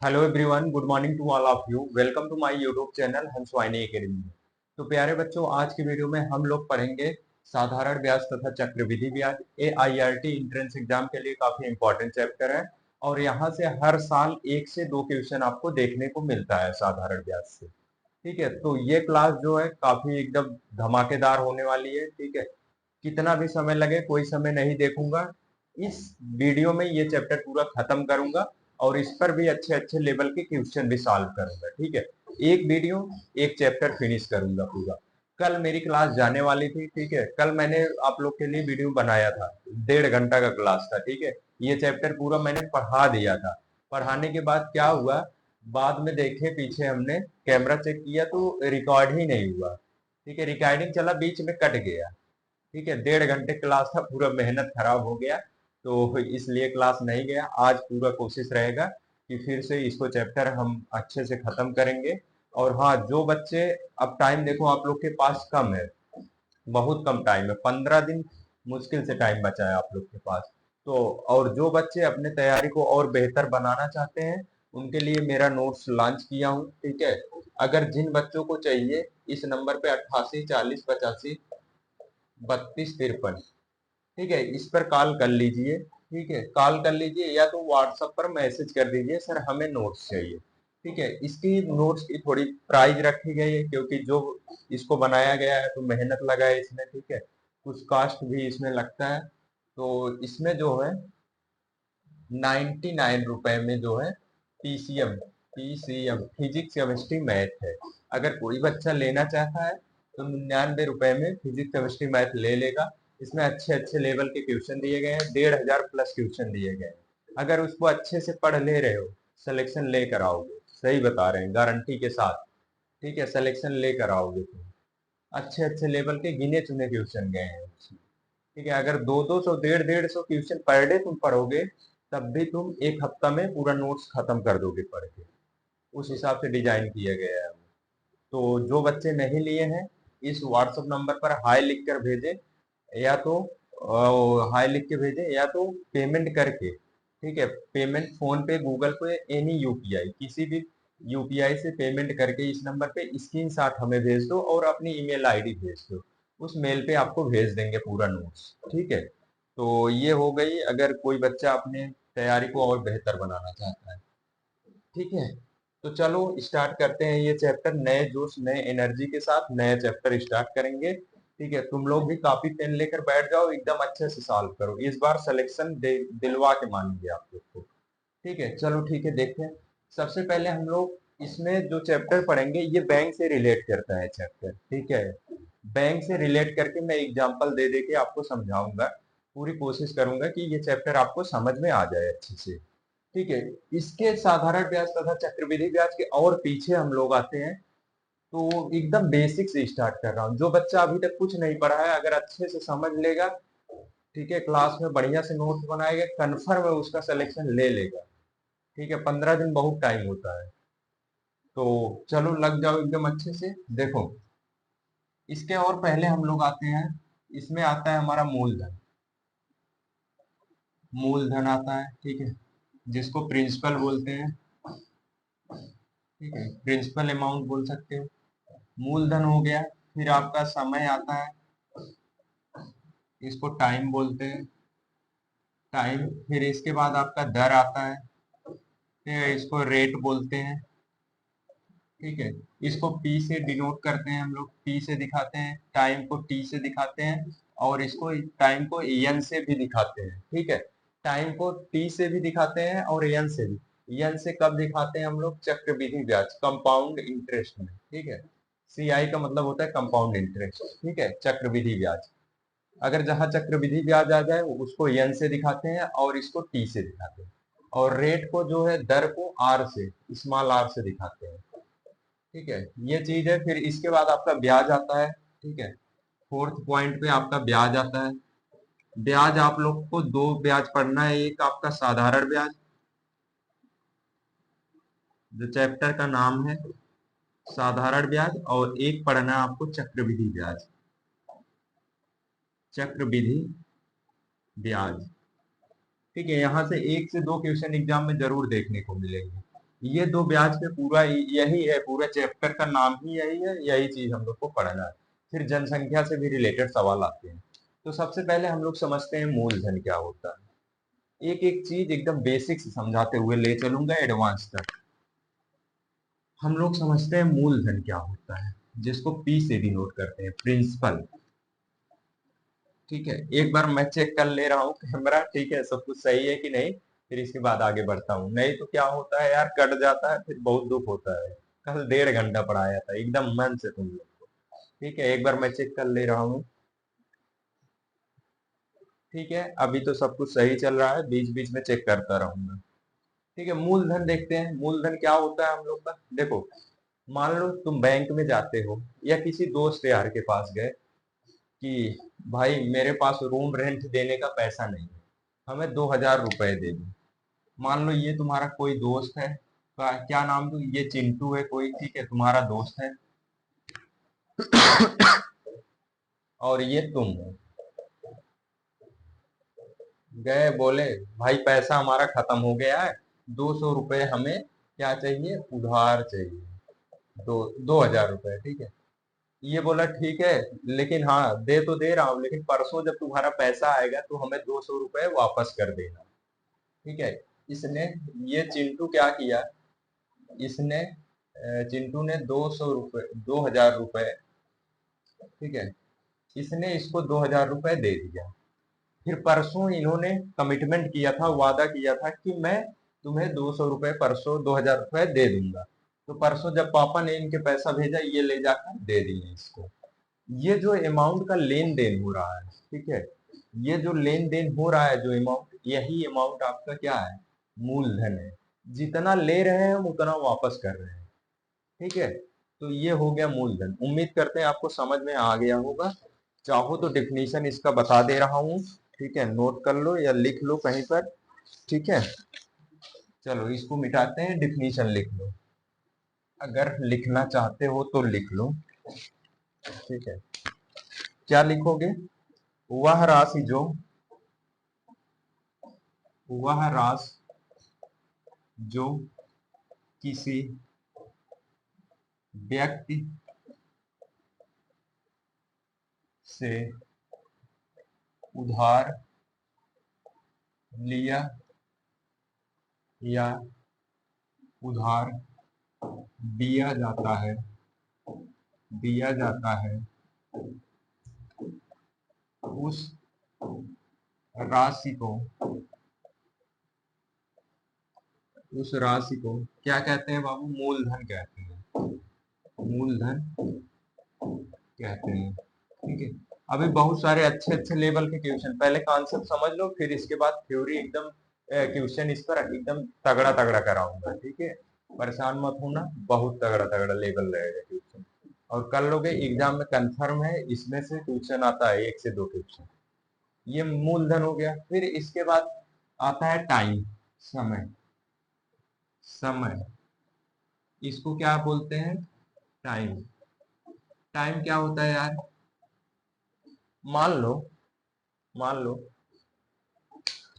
Hello everyone, good morning to all of you. Welcome to my YouTube channel हंसवाइनी academy. तो प्यारे बच्चों, आज की वीडियो में हम लोग पढ़ेंगे साधारण ब्याज तथा चक्रवृद्धि ब्याज। AIRT एंट्रेंस एग्जाम के लिए काफी इंपॉर्टेंट चैप्टर है और यहाँ से हर साल 1 से 2 क्वेश्चन आपको देखने को मिलता है साधारण ब्याज से। ठीक है, तो ये क्लास जो है काफी एकदम धमाकेदार होने वाली है। ठीक है, कितना भी समय लगे कोई समय नहीं देखूंगा। इस वीडियो में ये चैप्टर पूरा खत्म करूंगा और इस पर भी अच्छे अच्छे लेवल के क्वेश्चन भी सॉल्व करूंगा। ठीक है, एक वीडियो एक चैप्टर फिनिश करूंगा पूरा। कल मेरी क्लास जाने वाली थी। ठीक है, कल मैंने आप लोग के लिए वीडियो बनाया था, 1.5 घंटा का क्लास था। ठीक है, ये चैप्टर पूरा मैंने पढ़ा दिया था। पढ़ाने के बाद क्या हुआ, बाद में देखे पीछे हमने कैमरा चेक किया तो रिकॉर्ड ही नहीं हुआ। ठीक है, रिकॉर्डिंग चला, बीच में कट गया। ठीक है, 1.5 घंटे क्लास था, पूरा मेहनत खराब हो गया, तो इसलिए क्लास नहीं गया। आज पूरा कोशिश रहेगा कि फिर से इसको चैप्टर हम अच्छे से खत्म करेंगे। और हाँ, जो बच्चे, अब टाइम देखो आप लोग के पास कम है, बहुत कम टाइम है, 15 दिन मुश्किल से टाइम बचा है आप लोग के पास। तो और जो बच्चे अपने तैयारी को और बेहतर बनाना चाहते हैं उनके लिए मेरा नोट्स लॉन्च किया हूँ। ठीक है, अगर जिन बच्चों को चाहिए इस नंबर पे 88 40 85 32 53, ठीक है, इस पर कॉल कर लीजिए। ठीक है, कॉल कर लीजिए या तो व्हाट्सएप पर मैसेज कर दीजिए, सर हमें नोट्स चाहिए। ठीक है, इसकी नोट्स की थोड़ी प्राइस रखी गई है क्योंकि जो इसको बनाया गया है तो मेहनत लगा है इसमें। ठीक है, कुछ कॉस्ट भी इसमें लगता है। तो इसमें जो है 99 रुपए में जो है पीसीएम फिजिक्स केमिस्ट्री मैथ है। अगर कोई बच्चा लेना चाहता है तो 99 रुपए में फिजिक्स केमिस्ट्री मैथ ले लेगा। इसमें अच्छे अच्छे लेवल के क्वेश्चन दिए गए हैं, 1,500 प्लस क्वेश्चन दिए गए हैं। अगर उसको अच्छे से पढ़ ले रहे हो, सिलेक्शन लेकर आओगे, सही बता रहे हैं, गारंटी के साथ। ठीक है, सिलेक्शन लेकर आओगे तुम। अच्छे अच्छे लेवल के गिने चुने क्वेश्चन गए हैं उसमें। ठीक है, अगर 200 150 क्वेश्चन पर डे तुम पढ़ोगे तब भी तुम एक हफ्ता में पूरा नोट्स खत्म कर दोगे पढ़ के। उस हिसाब से डिजाइन किया गया है। तो जो बच्चे नहीं लिए हैं, इस व्हाट्सएप नंबर पर हाई लिख कर भेजें, या तो हाई लिख के भेजें या तो पेमेंट करके। ठीक है, पेमेंट फोन पे, गूगल पे, एनी यूपीआई, किसी भी यूपीआई से पेमेंट करके इस नंबर पे स्क्रीनशॉट हमें भेज दो और अपनी ईमेल आईडी भेज दो। उस मेल पे आपको भेज देंगे पूरा नोट्स। ठीक है, तो ये हो गई अगर कोई बच्चा अपने तैयारी को और बेहतर बनाना चाहता है। ठीक है, तो चलो स्टार्ट करते हैं ये चैप्टर। नए जोश नए एनर्जी के साथ नया चैप्टर स्टार्ट करेंगे। ठीक है, तुम लोग भी कॉपी पेन लेकर बैठ जाओ, एकदम अच्छे से सॉल्व करो। इस बार सिलेक्शन दिलवा के मानेंगे आप लोग को। ठीक है, चलो ठीक है, देखते हैं। सबसे पहले हम लोग इसमें जो चैप्टर पढ़ेंगे ये बैंक से रिलेट करता है चैप्टर। ठीक है, बैंक से रिलेट करके मैं एग्जांपल दे दे के आपको समझाऊंगा। पूरी कोशिश करूंगा कि ये चैप्टर आपको समझ में आ जाए अच्छे से। ठीक है, इसके साधारण ब्याज तथा चक्रवृद्धि ब्याज के और पीछे हम लोग आते हैं। तो एकदम बेसिक से स्टार्ट कर रहा हूँ। जो बच्चा अभी तक कुछ नहीं पढ़ा है अगर अच्छे से समझ लेगा, ठीक है, क्लास में बढ़िया से नोट्स बनाएगा, कन्फर्म है उसका सिलेक्शन ले लेगा। ठीक है, 15 दिन बहुत टाइम होता है। तो चलो लग जाओ एकदम अच्छे से। देखो, इसके और पहले हम लोग आते हैं, इसमें आता है हमारा मूलधन। मूलधन आता है, ठीक है, जिसको प्रिंसिपल बोलते हैं। ठीक है, प्रिंसिपल अमाउंट बोल सकते हो। मूलधन हो गया। फिर आपका समय आता है, इसको टाइम बोलते हैं, टाइम। फिर इसके बाद आपका दर आता है, फिर इसको रेट बोलते हैं। ठीक है, इसको पी से डिनोट करते हैं, हम लोग पी से दिखाते हैं, टाइम को टी से दिखाते हैं, और इसको टाइम को एन से भी दिखाते हैं। ठीक है, टाइम को टी से भी दिखाते हैं और एन से भी। एन से कब दिखाते हैं हम लोग? चक्रवृद्धि ब्याज, कंपाउंड इंटरेस्ट में। ठीक है, सीआई का मतलब होता है कंपाउंड इंटरेस्ट। ठीक है, चक्रवृद्धि ब्याज। अगर जहां चक्रवृद्धि ब्याज आ जाए उसको एन से दिखाते हैं और इसको टी से दिखाते हैं। और रेट को जो है, दर को आर से, स्मॉल आर से दिखाते हैं। ठीक है, ये चीज है। फिर इसके बाद आपका ब्याज आता है। ठीक है, फोर्थ पॉइंट पे आपका ब्याज आता है। ब्याज आप लोग को दो ब्याज पढ़ना है, एक आपका साधारण ब्याज, जो चैप्टर का नाम है साधारण ब्याज, और एक पढ़ना है आपको चक्रवृद्धि ब्याज। चक्रवृद्धि ब्याज। ठीक है, यहाँ से 1 से 2 क्वेश्चन एग्जाम में जरूर देखने को मिलेंगे। ये दो ब्याज पे पूरा यही है, पूरा चैप्टर का नाम ही यही है, यही चीज हम लोग को पढ़ना है। फिर जनसंख्या से भी रिलेटेड सवाल आते हैं। तो सबसे पहले हम लोग समझते हैं मूलधन क्या होता है। एक एक चीज एकदम बेसिक से समझाते हुए ले चलूंगा एडवांस तक। हम लोग समझते हैं मूलधन क्या होता है, जिसको पी से डिनोट करते हैं, प्रिंसिपल। ठीक है, एक बार मैं चेक कर ले रहा हूँ कैमरा, ठीक है, सब कुछ सही है कि नहीं, फिर इसके बाद आगे बढ़ता हूँ। नहीं तो क्या होता है यार, कट जाता है, फिर बहुत दुख होता है। कल 1.5 घंटा पढ़ाया था एकदम मन से तुम लोग को। ठीक है, एक बार मैं चेक कर ले रहा हूँ। ठीक है, अभी तो सब कुछ सही चल रहा है, बीच बीच में चेक करता रहूंगा। ठीक है, मूलधन देखते हैं, मूलधन क्या होता है हम लोग का। देखो, मान लो तुम बैंक में जाते हो या किसी दोस्त यार के पास गए कि भाई मेरे पास रूम रेंट देने का पैसा नहीं है, हमें 2,000 रुपए दे दो। मान लो ये तुम्हारा कोई दोस्त है, क्या नाम दूं, ये चिंटू है कोई, ठीक है, तुम्हारा दोस्त है, और ये तुम हो। गए बोले भाई पैसा हमारा खत्म हो गया है, 200 रुपए हमें क्या चाहिए, उधार चाहिए, 2,000 रुपए, ठीक है। ये बोला ठीक है, लेकिन हाँ दे तो दे रहा हूँ, लेकिन परसों जब तुम्हारा पैसा आएगा तो हमें 200 रुपए वापस कर देना। ठीक है, इसने, ये चिंटू क्या किया, इसने चिंटू ने 200 रुपए, 2,000 रुपए, ठीक है, इसने इसको 2,000 रुपए दे दिया। फिर परसों इन्होंने कमिटमेंट किया था, वादा किया था कि मैं तुम्हें 200 रुपए, परसों 2,000 रुपए दे दूंगा। तो परसों जब पापा ने इनके पैसा भेजा, ये ले जाकर दे दिए इसको। ये जो अमाउंट का लेन देन हो रहा है, ठीक है, ये जो लेन देन हो रहा है, जो अमाउंट, यही अमाउंट आपका क्या है, मूलधन है। जितना ले रहे हैं हम उतना वापस कर रहे हैं। ठीक है, तो ये हो गया मूलधन। उम्मीद करते हैं आपको समझ में आ गया होगा। चाहो तो डिफिनीशन इसका बता दे रहा हूँ, ठीक है, नोट कर लो या लिख लो कहीं पर। ठीक है, चलो इसको मिटाते हैं, डिफिनीशन लिख लो, अगर लिखना चाहते हो तो लिख लो। ठीक है, क्या लिखोगे, वह राशि जो, वह राशि जो किसी व्यक्ति से उधार लिया या उधार दिया जाता है, दिया जाता है, उस राशि को, उस राशि को क्या कहते हैं बाबू, मूलधन कहते हैं, मूलधन कहते हैं। ठीक है, अभी बहुत सारे अच्छे अच्छे लेवल के क्वेश्चन, पहले कॉन्सेप्ट समझ लो, फिर इसके बाद थ्योरी एकदम क्वेश्चन इस पर एकदम तगड़ा तगड़ा कराऊंगा। ठीक है, परेशान मत होना, बहुत तगड़ा तगड़ा लेवल रहेगा क्वेश्चन, और कर लोगे एग्जाम में, कंफर्म है इसमें से क्वेश्चन आता है, 1 से 2 क्वेश्चन। ये मूलधन हो गया। फिर इसके बाद आता है टाइम, समय, समय, इसको क्या बोलते हैं, टाइम। टाइम क्या होता है यार, मान लो, मान लो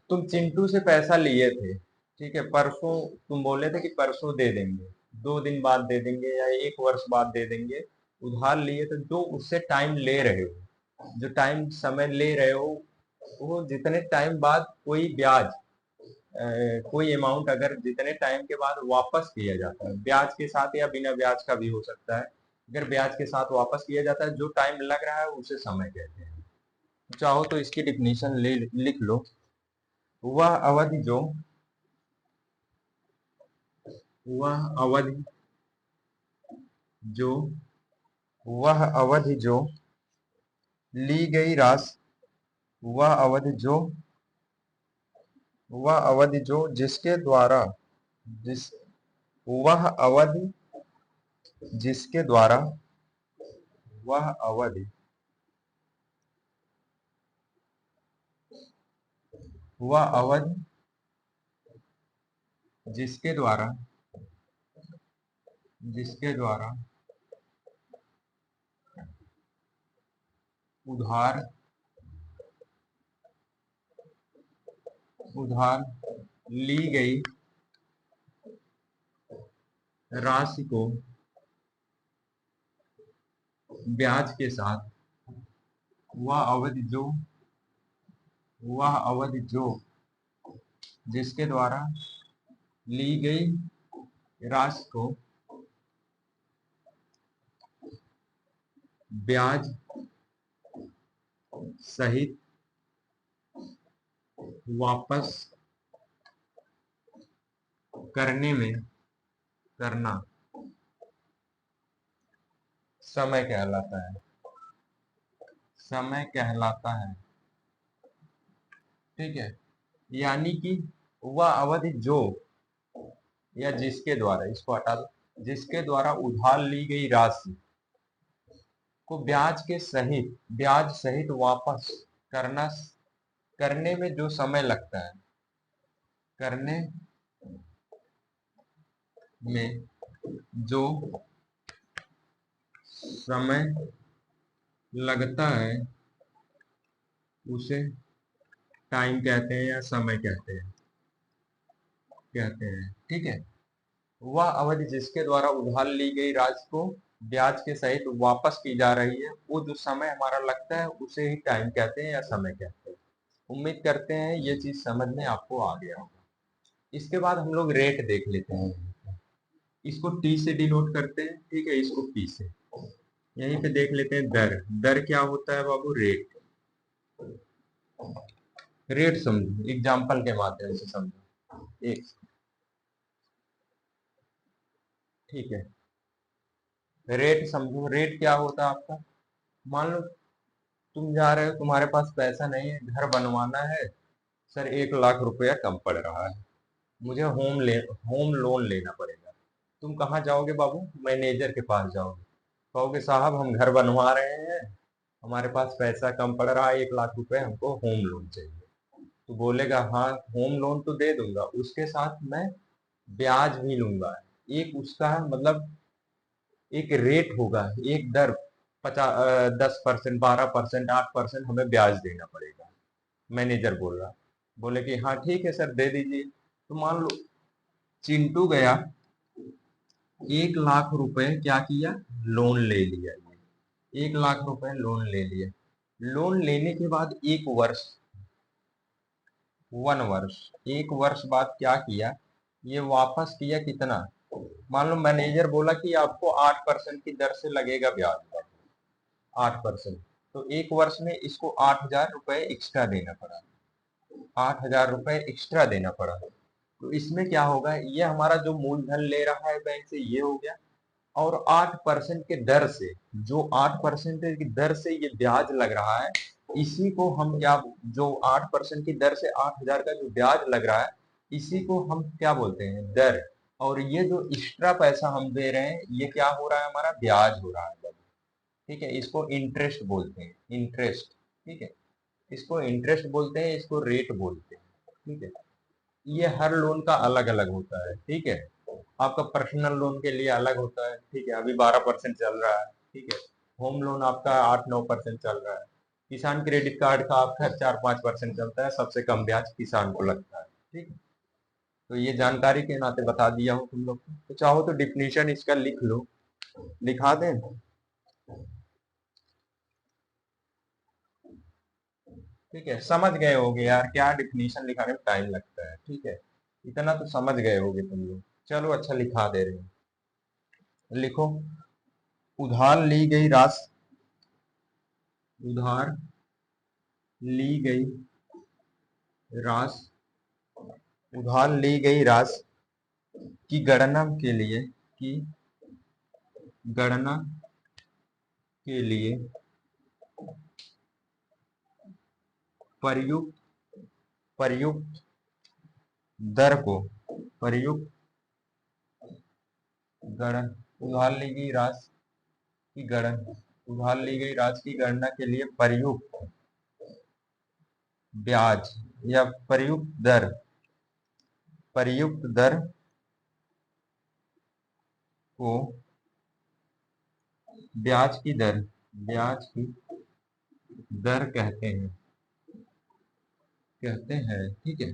तुम चिंटू से पैसा लिए थे, ठीक है, परसों तुम बोले थे कि परसों दे देंगे, 2 दिन बाद दे देंगे या 1 वर्ष बाद दे देंगे, उधार लिए तो जो उससे टाइम ले रहे हो, जो टाइम समय ले रहे हो, वो जितने टाइम बाद कोई ब्याज, कोई अमाउंट अगर जितने टाइम के बाद वापस किया जाता है, ब्याज के साथ या बिना ब्याज का भी हो सकता है, अगर ब्याज के साथ वापस किया जाता है, जो टाइम लग रहा है उसे समय कहते हैं। चाहो तो इसकी डिफिनीशन ले लिख लो, वह अवधि जो, वह अवधि जो, वह अवधि जो ली गई राशि, वह अवधि जो, वह अवधि जो जिसके द्वारा, जिस, वह अवधि जिसके द्वारा, वह अवधि, वह अवधि जिसके द्वारा, जिसके द्वारा उधार, उधार ली गई राशि को ब्याज के साथ वह अवधि जो जिसके द्वारा ली गई राशि को ब्याज सहित वापस करना समय कहलाता है। ठीक है, यानी कि वह अवधि जो या जिसके द्वारा, इसको हटा दो, जिसके द्वारा उधार ली गई राशि को ब्याज सहित वापस करना करने में जो समय लगता है, करने में जो समय लगता है उसे टाइम कहते हैं या समय कहते हैं। ठीक है, वह अवधि जिसके द्वारा उधार ली गई राशि को ब्याज के सहित वापस की जा रही है, वो जो समय हमारा लगता है उसे ही टाइम कहते हैं या समय कहते हैं। उम्मीद करते हैं ये चीज समझ में आपको आ गया होगा। इसके बाद हम लोग रेट देख लेते हैं। इसको टी से डिनोट करते हैं, ठीक है, इसको पी से। यहीं पे देख लेते हैं दर। दर क्या होता है बाबू? रेट। रेट समझो, एग्जाम्पल के माध्यम से समझो। एक, ठीक है, रेट समझो। रेट क्या होता है आपका? मान लो तुम जा रहे हो, तुम्हारे पास पैसा नहीं है, घर बनवाना है, सर 1 लाख रुपया कम पड़ रहा है, मुझे होम लोन लेना पड़ेगा। तुम कहाँ जाओगे बाबू? मैनेजर के पास जाओगे, कहोगे साहब हम घर बनवा रहे हैं, हमारे पास पैसा कम पड़ रहा है, 1 लाख रुपए, हमको होम लोन चाहिए। तो बोलेगा हाँ होम लोन तो दे दूंगा, उसके साथ मैं ब्याज भी लूंगा। एक उसका मतलब एक रेट होगा, एक दर 10%, 12%, 8% हमें ब्याज देना पड़ेगा। मैनेजर बोल रहा, बोले कि हाँ ठीक है सर दे दीजिए। तो मान लो चिंटू गया, 1 लाख रुपए क्या किया? लोन ले लिया। 1 लाख रुपए लोन ले लिया। लोन लेने के बाद 1 वर्ष, 1 वर्ष, 1 वर्ष बाद क्या किया? ये वापस किया कितना? मान लो मैनेजर बोला कि आपको 8% की दर से लगेगा ब्याज, 8%। तो 1 वर्ष में इसको 8,000 रुपए एक्स्ट्रा देना पड़ा, 8,000 रुपए एक्स्ट्रा देना पड़ा। तो इसमें क्या होगा? ये हमारा जो मूलधन ले रहा है बैंक से, ये हो गया, और 8% के दर से, जो 8% की दर से ये ब्याज लग रहा है, इसी को हम क्या, जो 8% की दर से 8,000 का जो ब्याज लग रहा है, इसी को हम क्या बोलते हैं? दर। और ये जो एक्स्ट्रा पैसा हम दे रहे हैं, ये क्या हो रहा है? हमारा ब्याज हो रहा है। ठीक है, इसको इंटरेस्ट बोलते हैं, इंटरेस्ट। ठीक है, इसको इंटरेस्ट बोलते हैं, इसको रेट बोलते हैं। ठीक है, ये हर लोन का अलग अलग होता है। ठीक है, आपका पर्सनल लोन के लिए अलग होता है। ठीक है, अभी 12% चल रहा है। ठीक है, होम लोन आपका 8-9% चल रहा है। किसान क्रेडिट कार्ड का आपका 4-5% चलता है, सबसे कम ब्याज किसान को लगता है। ठीक है, तो ये जानकारी के नाते बता दिया हूँ तुम लोग को। तो चाहो तो डिफिनीशन इसका लिख लो, लिखा दें? ठीक है, समझ गए होगे यार, क्या डिफिनीशन लिखाने में टाइम लगता है। ठीक है, इतना तो समझ गए होगे तुम लोग। चलो अच्छा, लिखा दे रहे हैं, लिखो। उधार ली गई राशि, उधार ली गई राशि, उधार ली गई राशि की गणना के लिए, की गणना के लिए प्रयुक्त प्रयुक्त दर को, प्रयुक्त गणन, उधार ली गई राशि की गणना, उधार ली गई राशि की गणना के लिए प्रयुक्त ब्याज या प्रयुक्त दर को ब्याज की दर कहते हैं। ठीक है,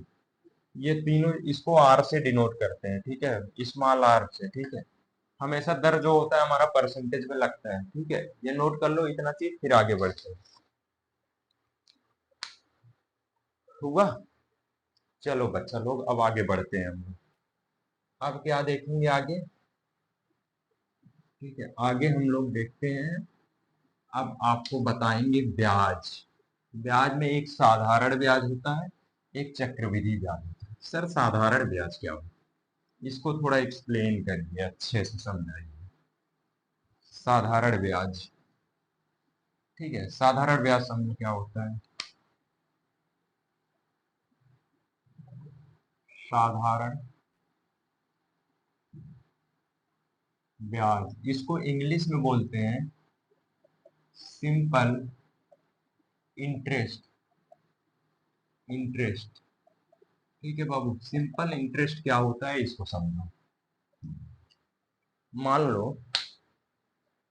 ये तीनों इसको आर से डिनोट करते हैं। ठीक है, स्मॉल आर से। ठीक है, हमेशा दर जो होता है हमारा परसेंटेज में लगता है। ठीक है, ये नोट कर लो इतना चीज, फिर आगे बढ़ते हैं। हुआ। चलो बच्चा लोग अब आगे बढ़ते हैं हम लोग। अब क्या देखेंगे आगे? ठीक है, आगे हम लोग देखते हैं। अब आपको बताएंगे ब्याज। ब्याज में एक साधारण ब्याज होता है, एक चक्रवृद्धि ब्याज होता है। सर साधारण ब्याज क्या होता है, इसको थोड़ा एक्सप्लेन करिए, अच्छे से समझाइए। साधारण ब्याज। ठीक है, साधारण ब्याज समझो क्या होता है। साधारण ब्याज, इसको इंग्लिश में बोलते हैं सिंपल इंटरेस्ट। इंटरेस्ट। ठीक है बाबू, सिंपल इंटरेस्ट क्या होता है इसको समझो। मान लो,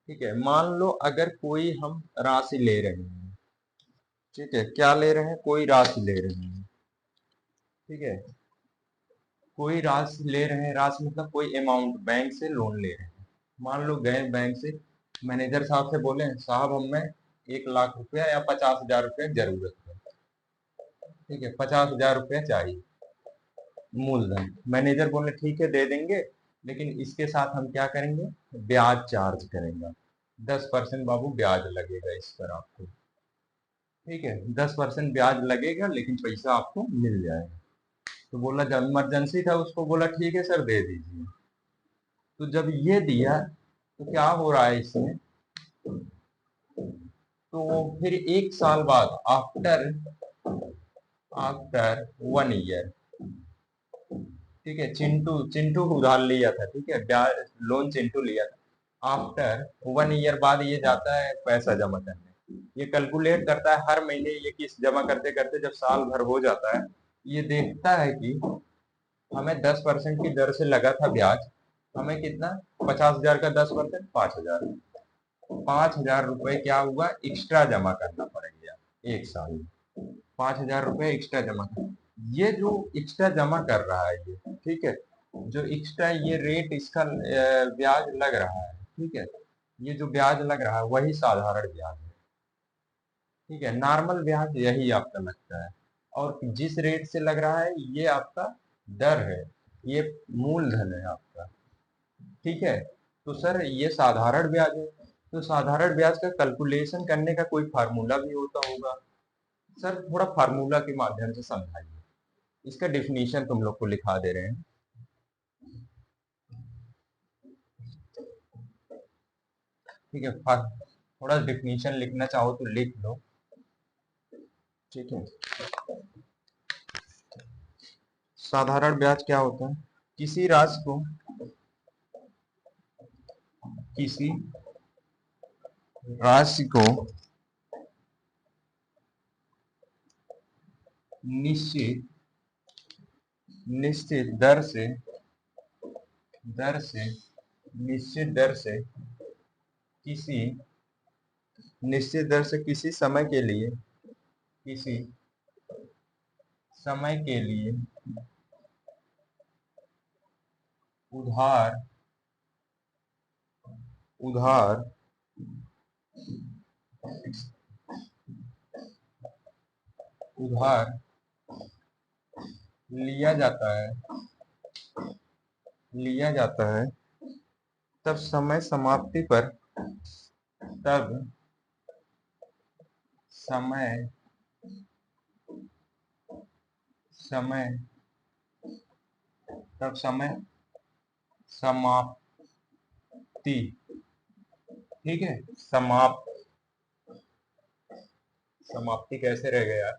ठीक है, मान लो अगर कोई हम राशि ले रहे हैं। ठीक है, क्या ले रहे हैं, कोई राशि ले रहे हैं। ठीक है, कोई राशि ले रहे हैं, राशि मतलब कोई अमाउंट बैंक से लोन ले रहे हैं। मान लो गए बैंक से, मैनेजर साहब से बोले साहब हमें 1 लाख रुपया या 50,000 रुपया जरूरत है। ठीक है, 50,000 रुपया चाहिए मूलधन। मैनेजर बोले ठीक है दे देंगे, लेकिन इसके साथ हम क्या करेंगे, ब्याज चार्ज करेंगे। 10% बाबू ब्याज लगेगा इस पर आपको। ठीक है, 10% ब्याज लगेगा, लेकिन पैसा आपको मिल जाएगा। तो बोला जब इमरजेंसी था, उसको बोला ठीक है सर दे दीजिए। तो जब ये दिया, तो क्या हो रहा है इसमें, तो फिर 1 साल बाद, आफ्टर आफ्टर 1 ईयर, ठीक है, चिंटू चिंटू उधार लिया था, ठीक है, ब्याज लोन चिंटू लिया था। आफ्टर 1 ईयर बाद ये जाता है पैसा जमा करने। ये कैलकुलेट करता है हर महीने ये किस्त जमा करते करते, जब साल भर हो जाता है, ये देखता है कि हमें 10% की दर से लगा था ब्याज, हमें कितना, 50,000 का 10%, 5,000। 5,000 रुपए क्या हुआ, एक्स्ट्रा जमा करना पड़ गया 1 साल में। 5,000 रुपए एक्स्ट्रा जमा कर, ये जो एक्स्ट्रा जमा कर रहा है ये, ठीक है, जो एक्स्ट्रा ये रेट इसका ब्याज लग रहा है, ठीक है, ये जो ब्याज लग रहा है वही साधारण ब्याज है। ठीक है, नॉर्मल ब्याज यही आपका लगता है, और जिस रेट से लग रहा है ये आपका दर है, ये मूलधन है आपका। ठीक है, तो सर ये साधारण ब्याज है। तो साधारण ब्याज का कैलकुलेशन करने का कोई फार्मूला भी होता होगा। सर थोड़ा फार्मूला के माध्यम से समझाइए, इसका डिफिनीशन तुम लोग को लिखा दे रहे हैं। ठीक है, थोड़ा डिफिनीशन लिखना चाहो तो लिख लो। ठीक है, साधारण ब्याज क्या होता है, किसी राशि को, किसी राशि को निश्चित निश्चित दर से दर से निश्चित दर से किसी निश्चित दर से किसी समय के लिए उधार उधार उधार लिया जाता है लिया जाता है, तब समय समाप्ति पर तब समय समय तब समय समाप्ति। ठीक है, समाप्ति कैसे रह गया,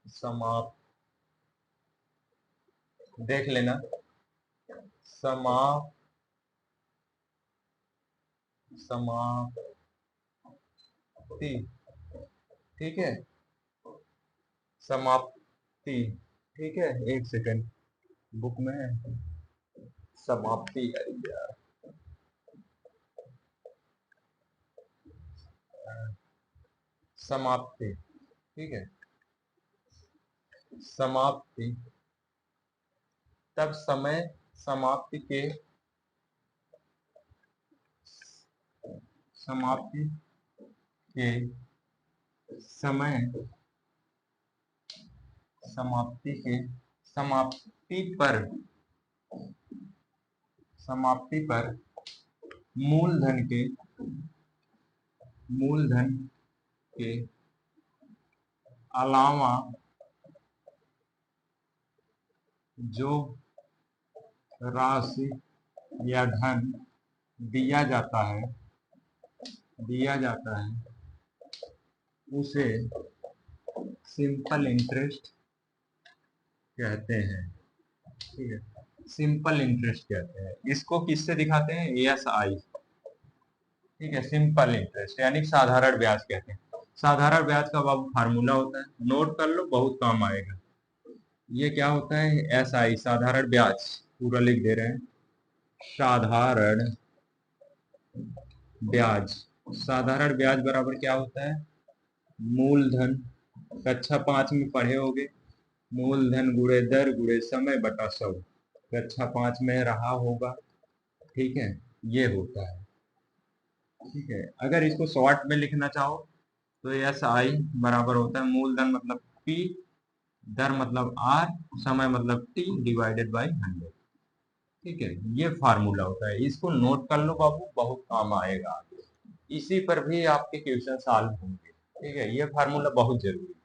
समाप्त, देख लेना, समाप्ति, समाप्ति। ठीक है, समाप्ति। ठीक है, एक सेकंड, बुक में है समाप्ति, अरे यार, समाप्ति। ठीक है, समाप्ति तब समय समाप्ति के समाप्ति के समय समाप्ति के समाप्ति पर समाप्ति पर मूलधन के अलावा जो राशि या धन दिया जाता है उसे सिंपल इंटरेस्ट कहते हैं। ठीक है, सिंपल इंटरेस्ट कहते हैं। इसको किससे दिखाते हैं? एएसआई। ठीक है, सिंपल इंटरेस्ट यानी साधारण ब्याज कहते हैं। साधारण ब्याज का बाबू फार्मूला होता है, नोट कर लो, बहुत काम आएगा। ये क्या होता है? एसआई, साधारण ब्याज, पूरा लिख दे रहे हैं। साधारण ब्याज, साधारण ब्याज बराबर क्या होता है? मूलधन, कक्षा 5 में पढ़े होगे, मूलधन गुणे दर गुणे समय बटा 100, कक्षा 5 में रहा होगा। ठीक है, ये होता है। ठीक है, अगर इसको शॉर्ट में लिखना चाहो तो एस आई बराबर होता है मूलधन मतलब पी, दर मतलब आर, समय मतलब टी डिवाइडेड बाई 100। ठीक है, ये फार्मूला होता है, इसको नोट कर लो बाबू, बहुत काम आएगा। इसी पर भी आपके क्वेश्चन सॉल्व होंगे। ठीक है, ये फार्मूला बहुत जरूरी है।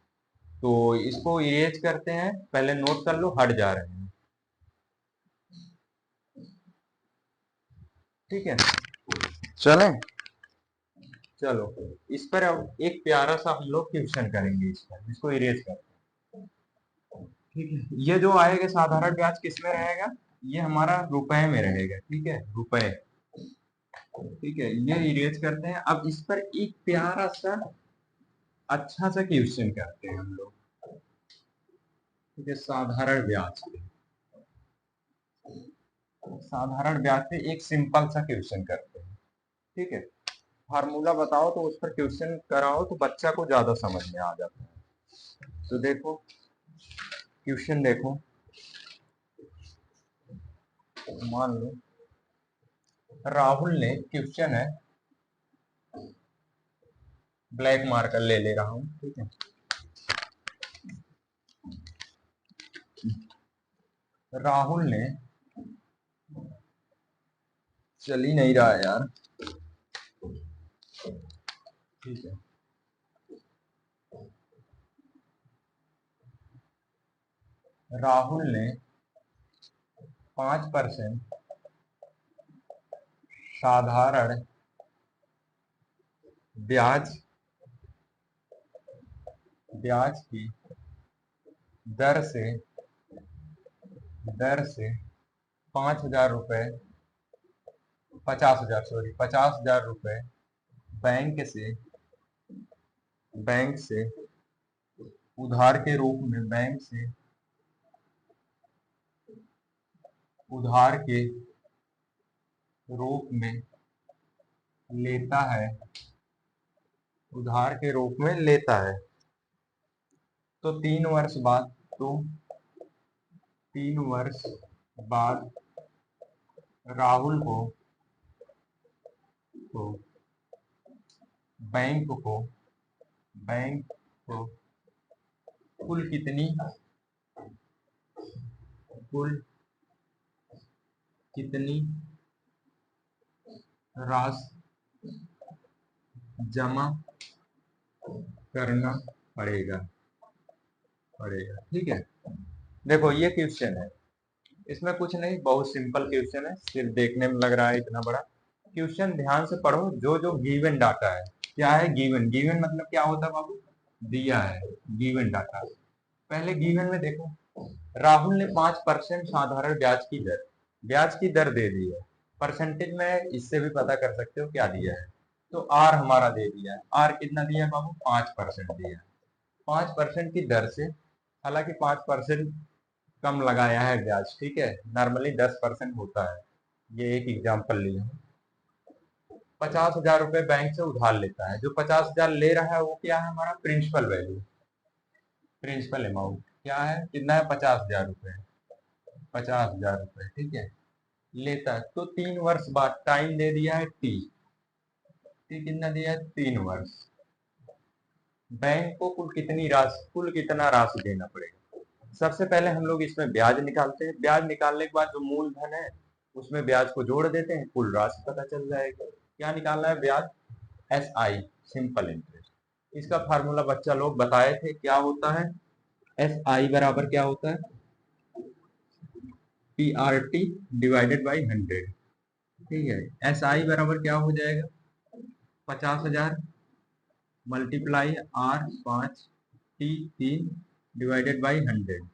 तो इसको इरेज करते हैं, पहले नोट कर लो, हट जा रहे हैं। ठीक है, चलें। चलो, इस पर अब एक प्यारा सा हम लोग क्वेश्चन करेंगे, इस पर, इसको इरेज करते हैं। ठीक है, ये जो आएगा साधारण ब्याज किस में रहेगा? ये हमारा रुपए में रहेगा। ठीक है, रुपए। ठीक है, ये इरेज करते हैं। अब इस पर एक प्यारा सा अच्छा सा क्वेश्चन करते हैं हम लोग। ठीक है, साधारण ब्याज पे, साधारण ब्याज पे एक सिंपल सा क्वेश्चन करते हैं। ठीक है, फार्मूला बताओ तो उस पर क्वेश्चन कराओ तो बच्चा को ज्यादा समझ में आ जाता है। तो देखो क्वेश्चन, देखो मान लो राहुल ने, क्वेश्चन है, ब्लैक मार्कर ले ले रहा हूं। ठीक है, राहुल ने, चल ही नहीं रहा है यार। ठीक है, राहुल ने 5% साधारण ब्याज ब्याज की दर से 5,000 रुपए, 50,000, सॉरी 50,000 रुपए बैंक से उधार के रूप में, बैंक से उधार के रूप में लेता है, उधार के रूप में लेता है। तो 3 वर्ष बाद, तो 3 वर्ष बाद राहुल को बैंक को बैंक को कुल कितनी कुल कितनी राशि जमा करना पड़ेगा। ठीक है, देखो ये क्वेश्चन है, इसमें कुछ नहीं, बहुत सिंपल क्वेश्चन है, सिर्फ देखने में लग रहा है इतना बड़ा। क्वेश्चन ध्यान से पढ़ो, जो जो गिवन डाटा है। क्या है गिवन? गिवन मतलब क्या होता है बाबू? दिया है, गिवन डाटा। पहले गिवन में देखो, राहुल ने 5% साधारण ब्याज की दर दे दी है। परसेंटेज में इससे भी पता कर सकते हो क्या दिया है। तो आर हमारा दे दिया है, आर कितना दिया है बाबू? 5% दिया है। 5% की दर से, हालांकि 5% कम लगाया है ब्याज। ठीक है, नॉर्मली 10% होता है। ये एक एग्जाम्पल लिया हूँ। 50,000 रुपए बैंक से उधार लेता है। जो 50,000 ले रहा है वो क्या है? हमारा प्रिंसिपल वैल्यू, प्रिंसिपल अमाउंट क्या है? कितना है? 50,000 रुपए। 50,000 रुपए, ठीक है, लेता है तो 3 वर्ष बाद टाइम दे दिया है टी। टी कितना दिया है? 3 वर्ष। बैंक को कुल कितना राशि देना पड़ेगा? सबसे पहले हम लोग इसमें ब्याज निकालते हैं। ब्याज निकालने के बाद जो मूलधन है उसमें ब्याज को जोड़ देते हैं, कुल राशि पता चल जाएगा। क्या निकालना है? ब्याज, SI, सिंपल इंटरेस्ट। इसका फार्मूला बच्चा लोग बताए थे, क्या होता है? SI बराबर क्या होता है? PRT डिवाइडेड बाई 100, ठीक है। SI बराबर क्या हो जाएगा? 50,000 multiply R 5, T 3 divided by 100।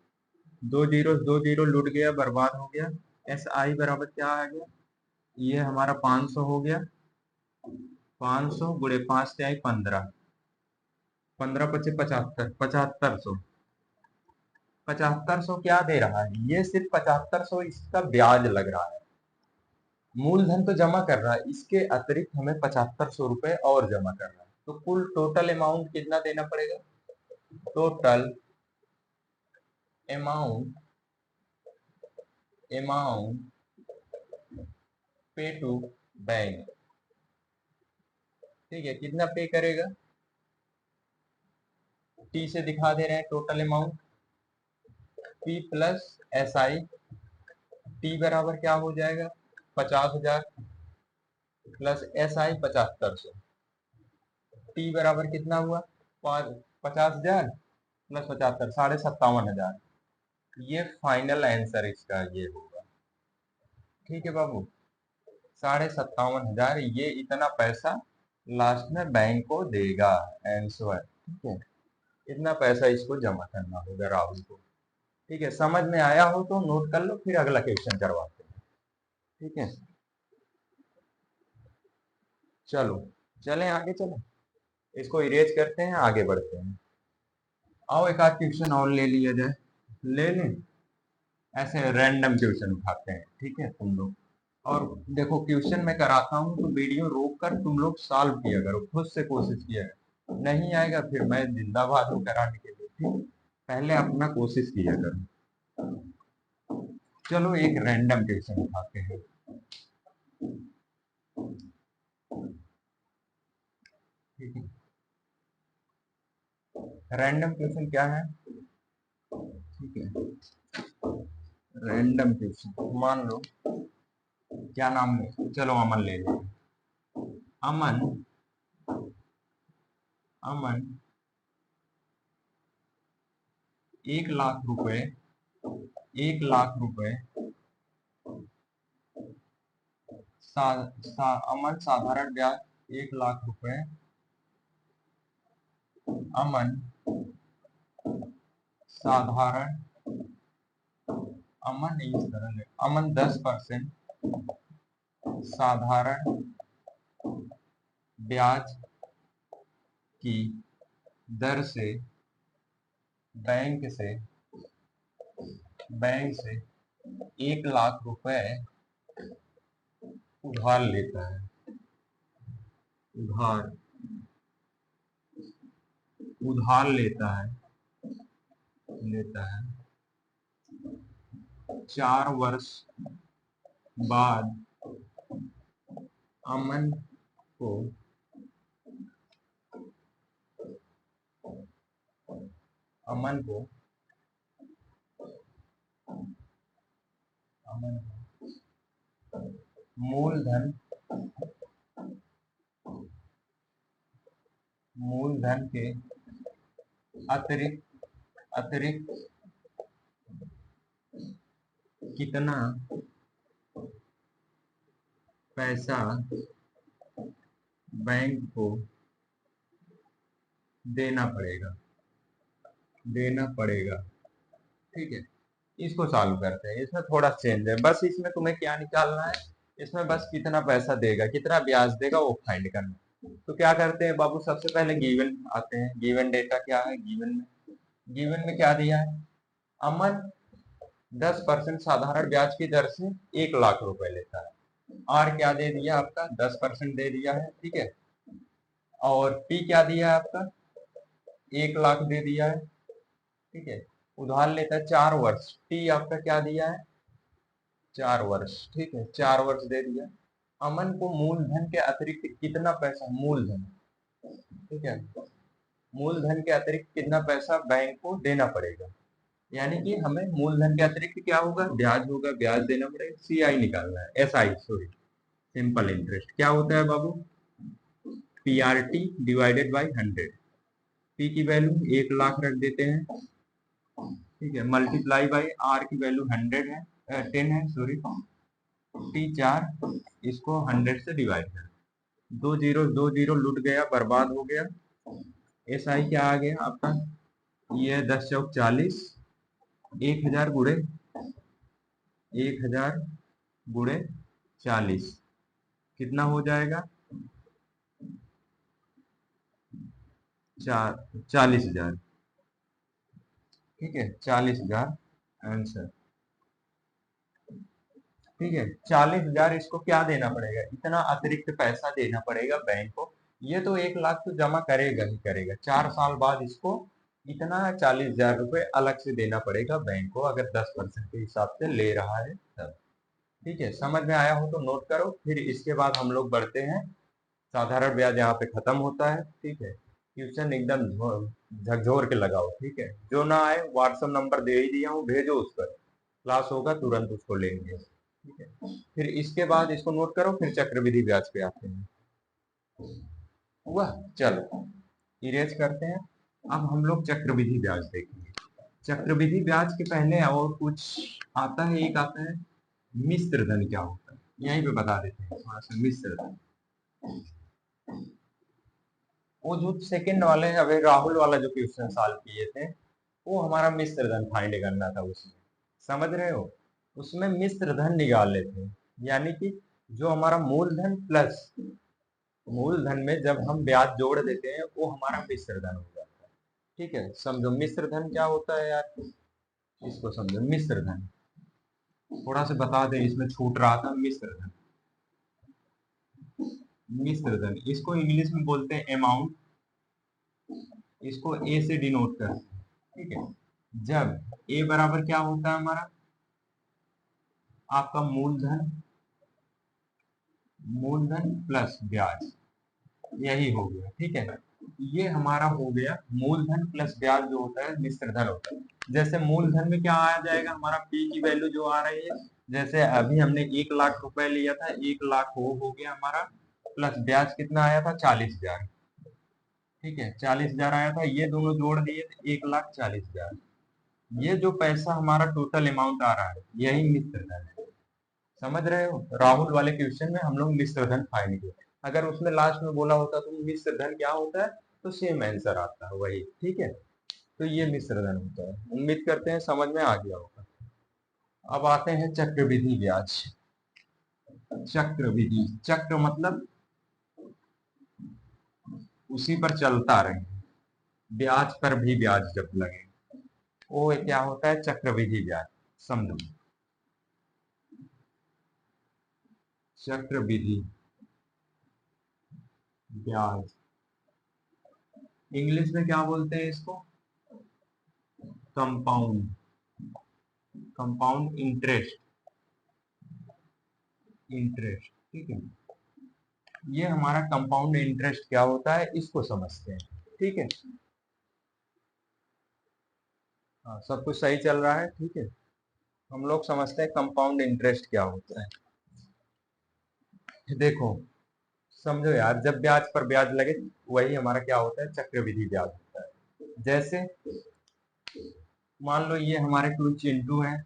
दो जीरो लुट गया, बर्बाद हो गया। SI बराबर क्या आ गया? ये हमारा 500 हो गया। 500 गुणे 5 से आई 15, 15 पचे 75, 7500। 7500 क्या दे रहा है? ये सिर्फ 7500 इसका ब्याज लग रहा है। मूलधन तो जमा कर रहा है, इसके अतिरिक्त हमें 7500 रुपए और जमा करना है। तो कुल टोटल अमाउंट कितना देना पड़ेगा? टोटल अमाउंट पे टू बैंक, ठीक है, कितना पे करेगा? टी से दिखा दे रहे हैं total amount, P plus SI। T बराबर क्या हो जाएगा? 50,000 प्लस SI 7500। टी बराबर कितना हुआ? 50,000 प्लस 75, 57,500। ये फाइनल आंसर इसका ये होगा, ठीक है बाबू। 57,500 ये इतना पैसा लास्ट में बैंक को देगा आंसर, ठीक है। इतना पैसा इसको जमा करना होगा राहुल को, ठीक है। समझ में आया हो तो नोट कर लो, फिर अगला क्वेश्चन करवाते हैं, ठीक है। चलो, चलें आगे, चलें, इसको इरेज करते हैं, आगे बढ़ते हैं। आओ एक आध क्वेश्चन और ले लिया जाए, ले लें। ऐसे रैंडम क्वेश्चन उठाते हैं, ठीक है तुम लोग। और देखो, क्वेश्चन मैं कराता हूँ तो वीडियो रोक कर तुम लोग सॉल्व किया करो, खुद से कोशिश किया करो। नहीं आएगा फिर मैं जिंदाबाद हूँ कराने के लिए, ठीक। पहले अपना कोशिश किया करो। चलो एक रैंडम क्वेश्चन उठाते हैं, ठीक है। रैंडम क्वेश्चन क्या है? ठीक है, रैंडम क्वेश्चन मान लो, क्या नाम ले, चलो अमन ले लो। अमन, अमन 1 लाख रुपए, 1 लाख रुपए अमन साधारण ब्याज 1 लाख रुपए। अमन साधारण, अमन नहीं सरल है, अमन 10% साधारण ब्याज की दर से बैंक से 1 लाख रुपए उधार लेता है, उधार उधार लेता है 4 वर्ष बाद अमन को अमन को मूलधन के अतिरिक्त कितना पैसा बैंक को देना पड़ेगा, ठीक है। इसको सॉल्व करते हैं, इसमें थोड़ा चेंज है, बस इसमें तुम्हें क्या निकालना है? इसमें बस कितना पैसा देगा, कितना ब्याज देगा वो फाइंड करना है। तो क्या करते हैं बाबू, सबसे पहले गिवन आते हैं। गिवन डेटा क्या है? गिवन में क्या दिया है? अमन 10% साधारण ब्याज की दर से 1 लाख रुपए लेता है। आर क्या दे दिया आपका? 10% दे दिया है, ठीक है। और पी क्या दिया है आपका? 1 लाख दे दिया है, ठीक है। उधार लेता है 4 वर्ष, टी आपका क्या दिया है? 4 वर्ष, ठीक है, 4 वर्ष दे दिया। अमन को मूलधन के अतिरिक्त कितना पैसा, मूलधन, ठीक है, मूलधन के अतिरिक्त कितना पैसा बैंक को देना पड़ेगा। यानी कि हमें मूलधन के अतिरिक्त क्या होगा, ब्याज होगा, ब्याज देना पड़ेगा, सीआई निकालना है, एसआई सॉरी, सिंपल इंटरेस्ट। क्या होता है बाबू, पीआरटी डिवाइडेड बाई 100। पी की वैल्यू 1 लाख रख देते हैं, ठीक है, मल्टीप्लाई बाई आर की वैल्यू 100 है, 10 है सॉरी, टी 4, इसको 100 से डिवाइड कर, 2 जीरो लुट गया, बर्बाद हो गया। एस आई क्या आ गया आपका, ये 10 चौक 40, 1000 गुड़े 1000 गुड़े 40 कितना हो जाएगा, 40,000, ठीक है, 40,000 आंसर, ठीक है। 40,000 इसको क्या देना पड़ेगा, इतना अतिरिक्त पैसा देना पड़ेगा बैंक को। ये तो 1 लाख तो जमा करेगा ही करेगा, 4 साल बाद इसको इतना 40,000 रुपये अलग से देना पड़ेगा बैंक को, अगर 10% के हिसाब से ले रहा है तब। ठीक है, समझ में आया हो तो नोट करो। फिर इसके बाद हम लोग बढ़ते हैं, साधारण ब्याज यहाँ पे खत्म होता है। ठीक है, ट्यूशन एकदम झकझोर के लगाओ। ठीक है, जो ना आए व्हाट्सएप नंबर दे ही दिया हूँ, भेजो उस पर, क्लास होगा तुरंत उसको लेंगे। ठीक है, फिर इसके बाद इसको नोट करो, फिर चक्रवृद्धि ब्याज पे आते हैं। हुआ, चलो इरेज करते हैं। अब हम लोग चक्रवृद्धि ब्याज देखेंगे। चक्रवृद्धि ब्याज के पहले और कुछ आता है, एक आता है मिश्र धन। क्या होता है यहीं पे बता देते हैं थोड़ा सा। मिश्र धन, वो जो सेकंड वाले अभी राहुल वाला जो क्वेश्चन सॉल्व किए थे, वो हमारा मिश्र धन फाइंड करना था उसमें, समझ रहे हो, उसमें मिश्र धन निकाले थे। यानी कि जो हमारा मूलधन प्लस मूलधन में जब हम ब्याज जोड़ देते हैं वो हमारा मिश्र धन हो जाता है। ठीक है, समझो मिश्र धन क्या होता है यार, इसको समझो। मिश्र धन थोड़ा सा बता दें, इसमें छूट रहा था। मिश्र धन, मिश्र धन इसको इंग्लिश में बोलते हैं अमाउंट, इसको ए से डिनोट करते हैं। ठीक है, जब ए बराबर क्या होता है हमारा, आपका मूलधन, मूलधन प्लस ब्याज, यही हो गया। ठीक है, ये हमारा हो गया मूलधन प्लस ब्याज जो होता है मिश्र धन होता है। जैसे मूलधन में क्या आ जाएगा हमारा, पी की वैल्यू जो आ रही है, जैसे अभी हमने 1 लाख रुपए लिया था, 1 लाख हो गया हमारा, प्लस ब्याज कितना आया था, 40,000। ठीक है, 40,000 आया था, ये दोनों जोड़ दिए थे, 1,40,000। ये जो पैसा हमारा टोटल अमाउंट आ रहा है, यही मिश्र धन है। समझ रहे हो, राहुल वाले क्वेश्चन में हम लोग मिश्र धन फाइंड किए। अगर उसमें लास्ट में बोला होता तो मिश्र धन क्या होता है, तो सेम आंसर आता है वही। ठीक है, तो ये मिश्र धन होता है। उम्मीद करते हैं समझ में आ गया होगा। अब आते हैं चक्रवृद्धि ब्याज। चक्रवृद्धि, चक्र मतलब उसी पर चलता रहे, ब्याज पर भी ब्याज जब लगे, वो क्या होता है, चक्रवृद्धि ब्याज। समझो, चक्रवृद्धि ब्याज इंग्लिश में क्या बोलते हैं इसको, कंपाउंड, कंपाउंड इंटरेस्ट, इंटरेस्ट। ठीक है, ये हमारा कंपाउंड इंटरेस्ट क्या होता है, इसको समझते हैं। ठीक है, हाँ, सब कुछ सही चल रहा है। ठीक है, हम लोग समझते हैं कंपाउंड इंटरेस्ट क्या होता है। देखो, समझो यार, जब ब्याज पर ब्याज लगे वही हमारा क्या होता है, चक्रवृद्धि ब्याज होता है। जैसे मान लो ये हमारे कुछ चिंटू है,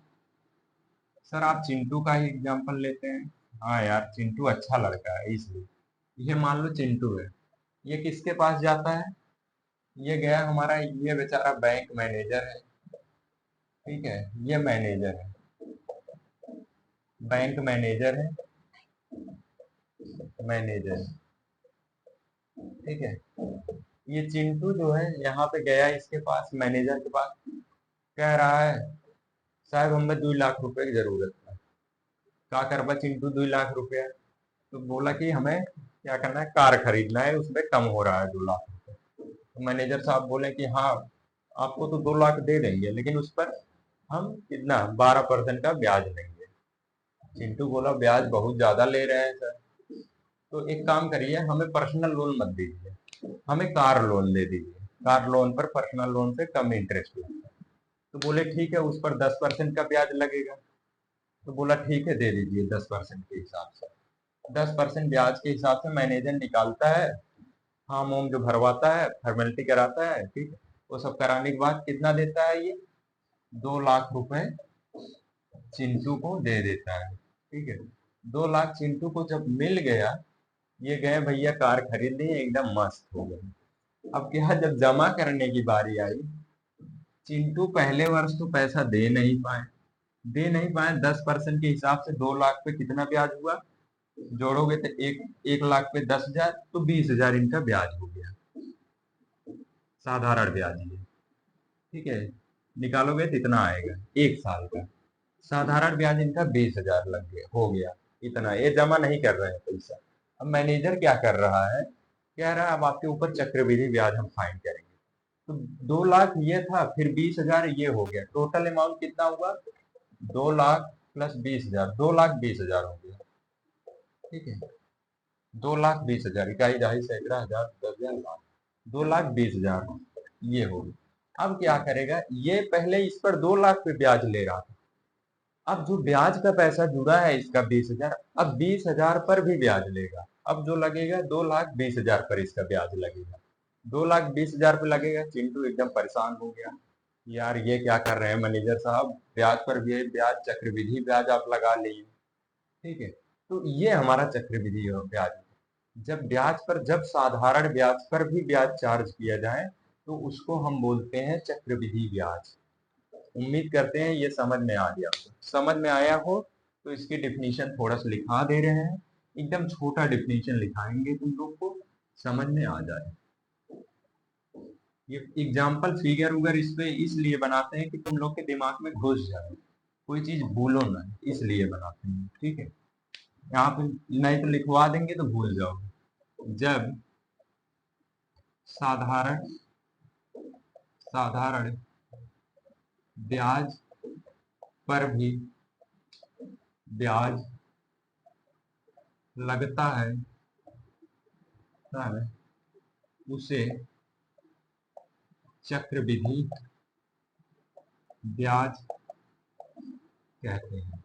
सर आप चिंटू का ही एग्जांपल लेते हैं। हाँ यार, चिंटू अच्छा लड़का है इसलिए। ये मान लो चिंटू है, ये किसके पास जाता है, ये गया हमारा, ये बेचारा बैंक मैनेजर है। ठीक है, ये मैनेजर है, बैंक मैनेजर है, मैनेजर। ठीक है, ये चिंटू जो है यहाँ पे गया इसके पास, मैनेजर के पास, कह रहा है साहब हमें 2 लाख रुपए की जरूरत है। क्या करबा चिंटू 2 लाख रुपया, तो बोला कि हमें क्या करना है, कार खरीदना है, उसमें कम हो रहा है 2 लाख। तो मैनेजर साहब बोले कि हाँ आपको तो 2 लाख दे देंगे, लेकिन उस पर हम कितना 12% का ब्याज लेंगे। चिंटू बोला ब्याज बहुत ज्यादा ले रहे हैं सर। तो एक काम करिए, हमें पर्सनल लोन मत दीजिए, हमें कार लोन दे दीजिए। कार लोन पर पर्सनल लोन से कम इंटरेस्ट लगता है। तो बोले ठीक है, उस पर 10% का ब्याज लगेगा। तो बोला ठीक है, दे दीजिए 10% के हिसाब से। 10% ब्याज के हिसाब से मैनेजर निकालता है, फॉर्म वॉर्म जो भरवाता है, फॉर्मेलिटी कराता है, ठीक है। वो सब कराने के बाद कितना देता है ये, 2 लाख रुपए चिंटू को दे देता है, ठीक है। 2 लाख चिंटू को जब मिल गया, ये गए भैया कार खरीद ली, एकदम मस्त हो गए। अब क्या, जब जमा करने की बारी आई, चिंटू पहले वर्ष तो पैसा दे नहीं पाए 10% के हिसाब से। 2 लाख पे कितना ब्याज हुआ, जोड़ोगे तो 1 लाख पे 10,000, तो 20,000 इनका ब्याज हो गया, साधारण ब्याज ये, ठीक है। निकालोगे तो इतना आएगा 1 साल का। साधारण ब्याज इनका 20,000 लग गया, हो गया इतना। ये जमा नहीं कर रहे हैं पैसा। अब मैनेजर क्या कर रहा है, कह रहा है अब आपके ऊपर चक्रवृद्धि ब्याज हम फाइन करेंगे। तो 2 लाख ये था, फिर 20,000 ये हो गया, टोटल अमाउंट कितना हुआ, 2 लाख प्लस 20,000, 2,20,000 हो गया, ठीक है। 2,20,000, इकाई दहाई सैकड़ा हजार दस हजार लाख, 2,20,000 ये हो गया। अब क्या करेगा, ये पहले इस पर 2 लाख पे ब्याज ले रहा था। अब जो ब्याज का पैसा जुड़ा है इसका 20,000, अब 20,000 पर भी ब्याज लेगा। अब जो लगेगा 2,20,000 पर इसका ब्याज लगेगा, 2,20,000 पे लगेगा। चिंटू एकदम परेशान हो गया, यार ये क्या कर रहे हैं मैनेजर साहब, ब्याज पर भी ब्याज, चक्रवृद्धि ब्याज आप लगा लिए, ठीक है। तो ये हमारा चक्रवृद्धि ब्याज है। जब ब्याज पर, जब साधारण ब्याज पर भी ब्याज चार्ज किया जाए तो उसको हम बोलते हैं चक्रवृद्धि ब्याज। उम्मीद करते हैं ये समझ में आ गया, समझ में आया हो। तो इसकी डेफिनेशन थोड़ा सा लिखा दे रहे हैं, एकदम छोटा डेफिनेशन लिखाएंगे, तुम लोग को समझ में आ जाए। ये एग्जाम्पल फिगर उगर इस पे इसलिए बनाते हैं कि तुम लोग के दिमाग में घुस जाए, कोई चीज भूलो ना, इसलिए बनाते हैं, ठीक है। यहाँ पे नहीं तो लिखवा देंगे तो भूल जाओगे। जब साधारण साधारण ब्याज पर भी ब्याज लगता है, उसे चक्रवृद्धि ब्याज कहते हैं।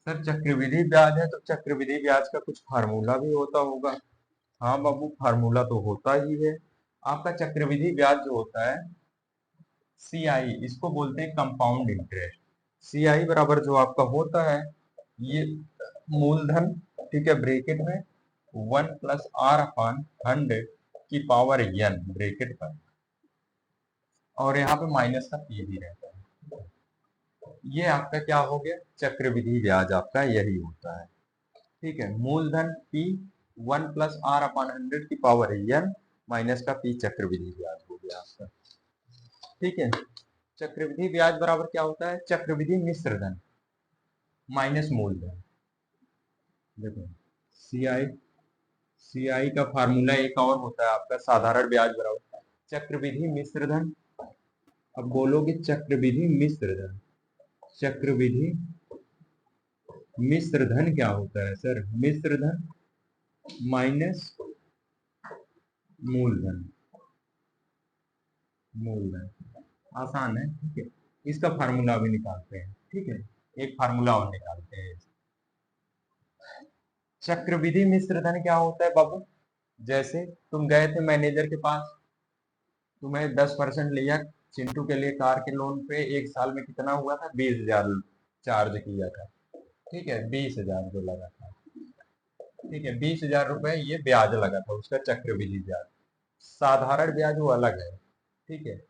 सर चक्रवृद्धि ब्याज है तो चक्रवृद्धि ब्याज का कुछ फार्मूला भी होता होगा। हाँ बाबू, फार्मूला तो होता ही है। आपका चक्रवृद्धि ब्याज जो होता है, CI, इसको बोलते हैं कंपाउंड इंटरेस्ट। CI बराबर जो आपका होता है, ये मूलधन, ठीक है, ब्रैकेट में 1+R/100 की पावर n ब्रैकेट पर, और यहाँ पे माइनस का p भी रहता है। ये आपका क्या हो गया, चक्रवृद्धि ब्याज आपका यही होता है, ठीक है। मूलधन p, 1+R/100 की पावर n माइनस का p चक्रवृद्धि ब्याज हो गया आपका, ठीक है। चक्रवृद्धि ब्याज बराबर क्या होता है, चक्रवृद्धि मिश्र धन माइनस मूलधन। देखो CI का फार्मूला एक और होता है आपका, साधारण ब्याज बराबर चक्रवृद्धि मिश्र धन। अब बोलोगे चक्रवृद्धि मिश्र धन, चक्रवृद्धि मिश्र धन क्या होता है सर, मिश्र धन माइनस मूलधन। मूलधन आसान है, ठीक है। इसका फार्मूला भी निकालते हैं, ठीक है। एक फार्मूला और निकालते हैं। चक्रवृद्धि मिश्र धन क्या होता है बाबू, जैसे तुम गए थे मैनेजर के पास, तुम्हें 10% लिया चिंटू के लिए कार के लोन पे, 1 साल में कितना हुआ था, 20,000 चार्ज किया था, ठीक है। 20,000 जो लगा था, ठीक है, 20,000 रुपए ये ब्याज लगा था उसका, चक्रवृद्धि ब्याज। साधारण ब्याज वो अलग है, ठीक है।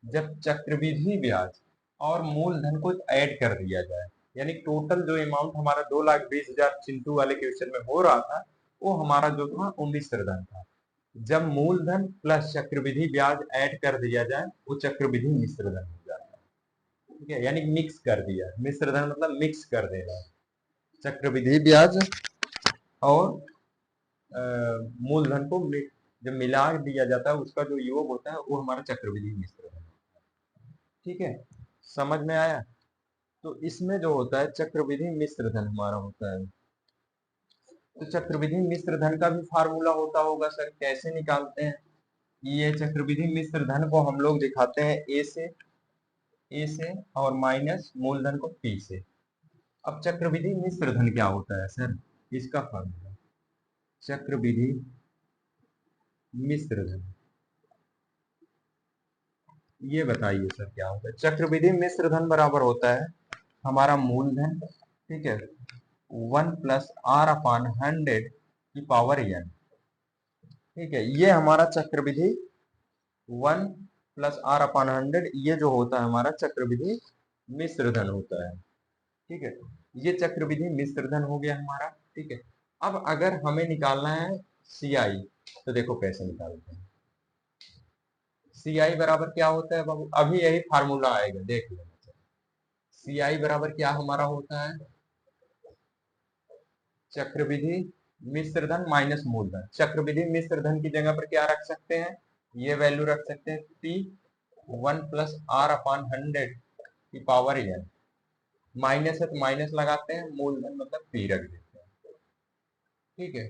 जब चक्रवृद्धि ब्याज और मूलधन को ऐड कर दिया जाए, यानी टोटल जो अमाउंट हमारा 2,20,000 चिंटू वाले क्वेश्चन में हो रहा था, वो हमारा जो था वो मिश्र धन था। जब मूलधन प्लस चक्रवृद्धि ब्याज ऐड कर दिया जाए, वो चक्रवृद्धि मिश्र धन हो जाता है, ठीक है। यानी मिक्स कर दिया, मिश्र धन मतलब मिक्स कर देना। चक्रवृद्धि ब्याज और मूलधन को जब मिला दिया जाता है, उसका जो योग होता है वो हमारा चक्रवृद्धि मिश्र धन, ठीक है। समझ में आया। तो इसमें जो होता है चक्रविधि मिश्र धन हमारा होता है। तो चक्रविधि मिश्र धन का भी फार्मूला होता होगा सर, कैसे निकालते हैं? ये चक्रविधि मिश्र धन को हम लोग दिखाते हैं ए से और माइनस मूलधन को पी से। अब चक्रविधि मिश्र धन क्या होता है सर? इसका फार्मूला चक्रविधि मिश्र धन, ये बताइए सर क्या होता है? चक्रविधि मिश्र धन बराबर होता है हमारा मूलधन, ठीक है, 1 प्लस आर अपान 100 की पावर n, ठीक है। ये हमारा चक्रविधि 1 प्लस आर अपान 100, ये जो होता है हमारा चक्रविधि मिश्र धन होता है, ठीक है। ये चक्रविधि मिश्र धन हो गया हमारा, ठीक है। अब अगर हमें निकालना है सी आई, तो देखो कैसे निकालते हैं। सी आई बराबर क्या होता है बाबू? अभी यही फार्मूला आएगा, देख लेना। सी आई बराबर क्या हमारा होता है? चक्रविधि मिश्र धन माइनस मूलधन। चक्रविधि मिश्र धन की जगह पर क्या रख सकते हैं? ये वैल्यू रख सकते हैं पी 1 प्लस आर अपान 100 की पावर n, माइनस है तो माइनस लगाते हैं, मूलधन मतलब पी रख देते हैं, ठीक है।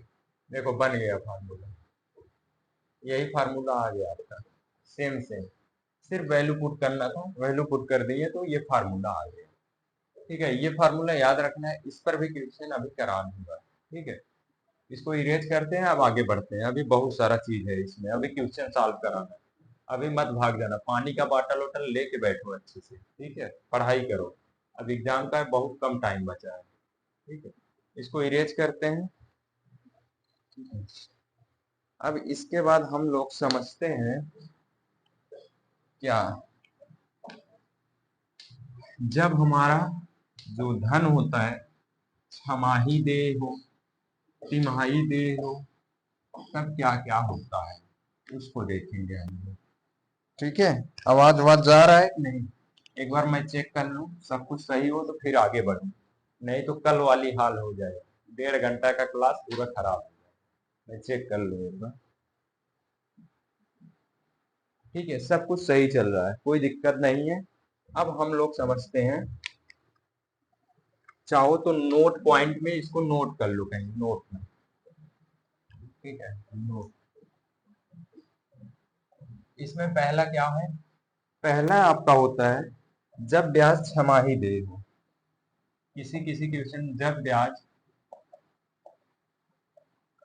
देखो बन गया फार्मूला, यही फार्मूला आ गया आपका, सेम सेम, सिर्फ वैल्यू पुट करना था, वैल्यू पुट कर दिए तो ये फार्मूला आ गया, ठीक है। ये फार्मूला याद रखना है, इस पर भी क्वेश्चन अभी करा दूंगा, ठीक है। इसको इरेज करते हैं, अब आगे बढ़ते हैं। अभी बहुत सारा चीज है इसमें, अभी क्वेश्चन सॉल्व कराना है। अभी मत भाग जाना, पानी का बॉटल वोटल लेके बैठो अच्छे से, ठीक है, पढ़ाई करो। अब एग्जाम का बहुत कम टाइम बचा है, ठीक है। इसको इरेज करते हैं। अब इसके बाद हम लोग समझते हैं क्या, जब हमारा जो धन होता है छमाही दे हो, तिमाही दे हो, तब क्या क्या होता है उसको देखेंगे हम लोग, ठीक है। आवाज आवाज जा रहा है कि नहीं? एक बार मैं चेक कर लूं, सब कुछ सही हो तो फिर आगे बढ़ूं, नहीं तो कल वाली हाल हो जाएगा, 1.5 घंटा का क्लास पूरा खराब हो जाएगा। मैं चेक कर लूं एक बार, ठीक है। सब कुछ सही चल रहा है, कोई दिक्कत नहीं है। अब हम लोग समझते हैं, चाहो तो नोट पॉइंट में इसको नोट कर लो कहीं नोट में, ठीक है। नोट, इसमें पहला क्या है? पहला आपका होता है जब ब्याज छमाही दे हो, किसी किसी क्वेश्चन जब ब्याज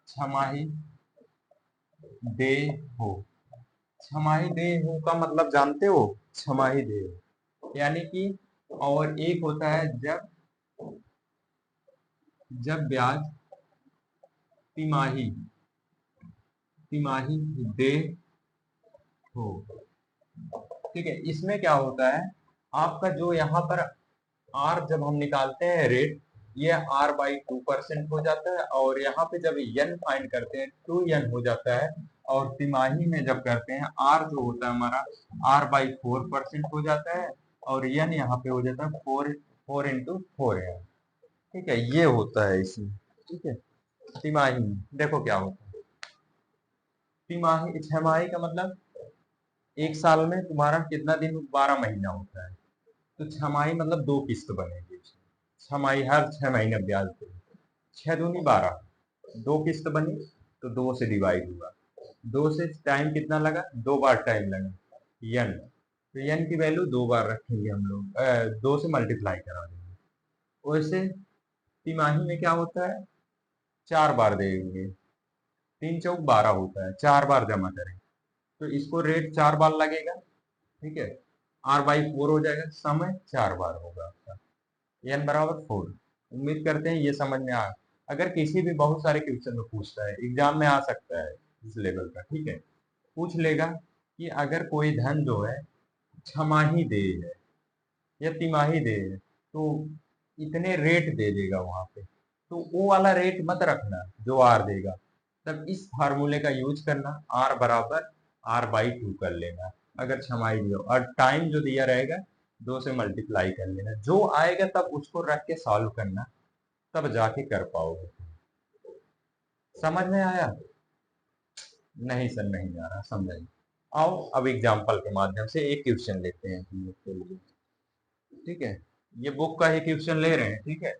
छमाही दे हो। छमाही दे हो का मतलब जानते हो? छमाही दे हो यानी कि, और एक होता है जब जब ब्याज तिमाही तिमाही दे हो, ठीक है। इसमें क्या होता है, आपका जो यहाँ पर आर जब हम निकालते हैं रेट, ये R/2% हो जाता है, और यहाँ पे जब n फाइंड करते हैं 2n हो जाता है, और तिमाही में जब करते हैं आर जो होता है हमारा R/4% हो जाता है, और n यहाँ पे हो जाता है 4 into 4n, ठीक है। ये होता है इसमें, ठीक है। तिमाही में देखो क्या होता है, तिमाही छमाही का मतलब एक साल में तुम्हारा कितना दिन, 12 महीना होता है, तो छमाही मतलब 2 किस्त बनेगी उसमें। छमाही हर 6 महीने ब्याज देगी, 6 दूनी 12, 2 किस्त बनी तो 2 से डिवाइड हुआ, 2 से टाइम कितना लगा, 2 बार टाइम लगा, यन, तो यन की वैल्यू 2 बार रखेंगे हम लोग, 2 से मल्टीप्लाई करा देंगे। वैसे तिमाही में क्या होता है, 4 बार देंगे, 3 चौक 12 होता है, 4 बार जमा करें तो इसको रेट 4 बार लगेगा, ठीक है। R/4 हो जाएगा, समय 4 बार होगा आपका, n बराबर 4। उम्मीद करते हैं ये समझ में आ, अगर किसी भी बहुत सारे क्वेश्चन में पूछता है, एग्जाम में आ सकता है इस लेवल का, ठीक है। पूछ लेगा कि अगर कोई धन जो है छमाही दे है या तिमाही दे है, तो इतने रेट दे देगा वहां पे, तो वो वाला रेट मत रखना जो आर देगा, तब इस फार्मूले का यूज करना, आर बराबर R/2 कर लेना अगर छमाही दिया, और टाइम जो दिया रहेगा 2 से मल्टीप्लाई कर लेना, जो आएगा तब उसको रख के सॉल्व करना, तब जाके कर पाओगे। समझ में आया? नहीं सर नहीं आ रहा, समझाइए। आओ अब एग्जाम्पल के माध्यम से एक क्वेश्चन लेते हैं हम लोग के लिए, ठीक है। ये बुक का ही क्वेश्चन ले रहे हैं, ठीक है,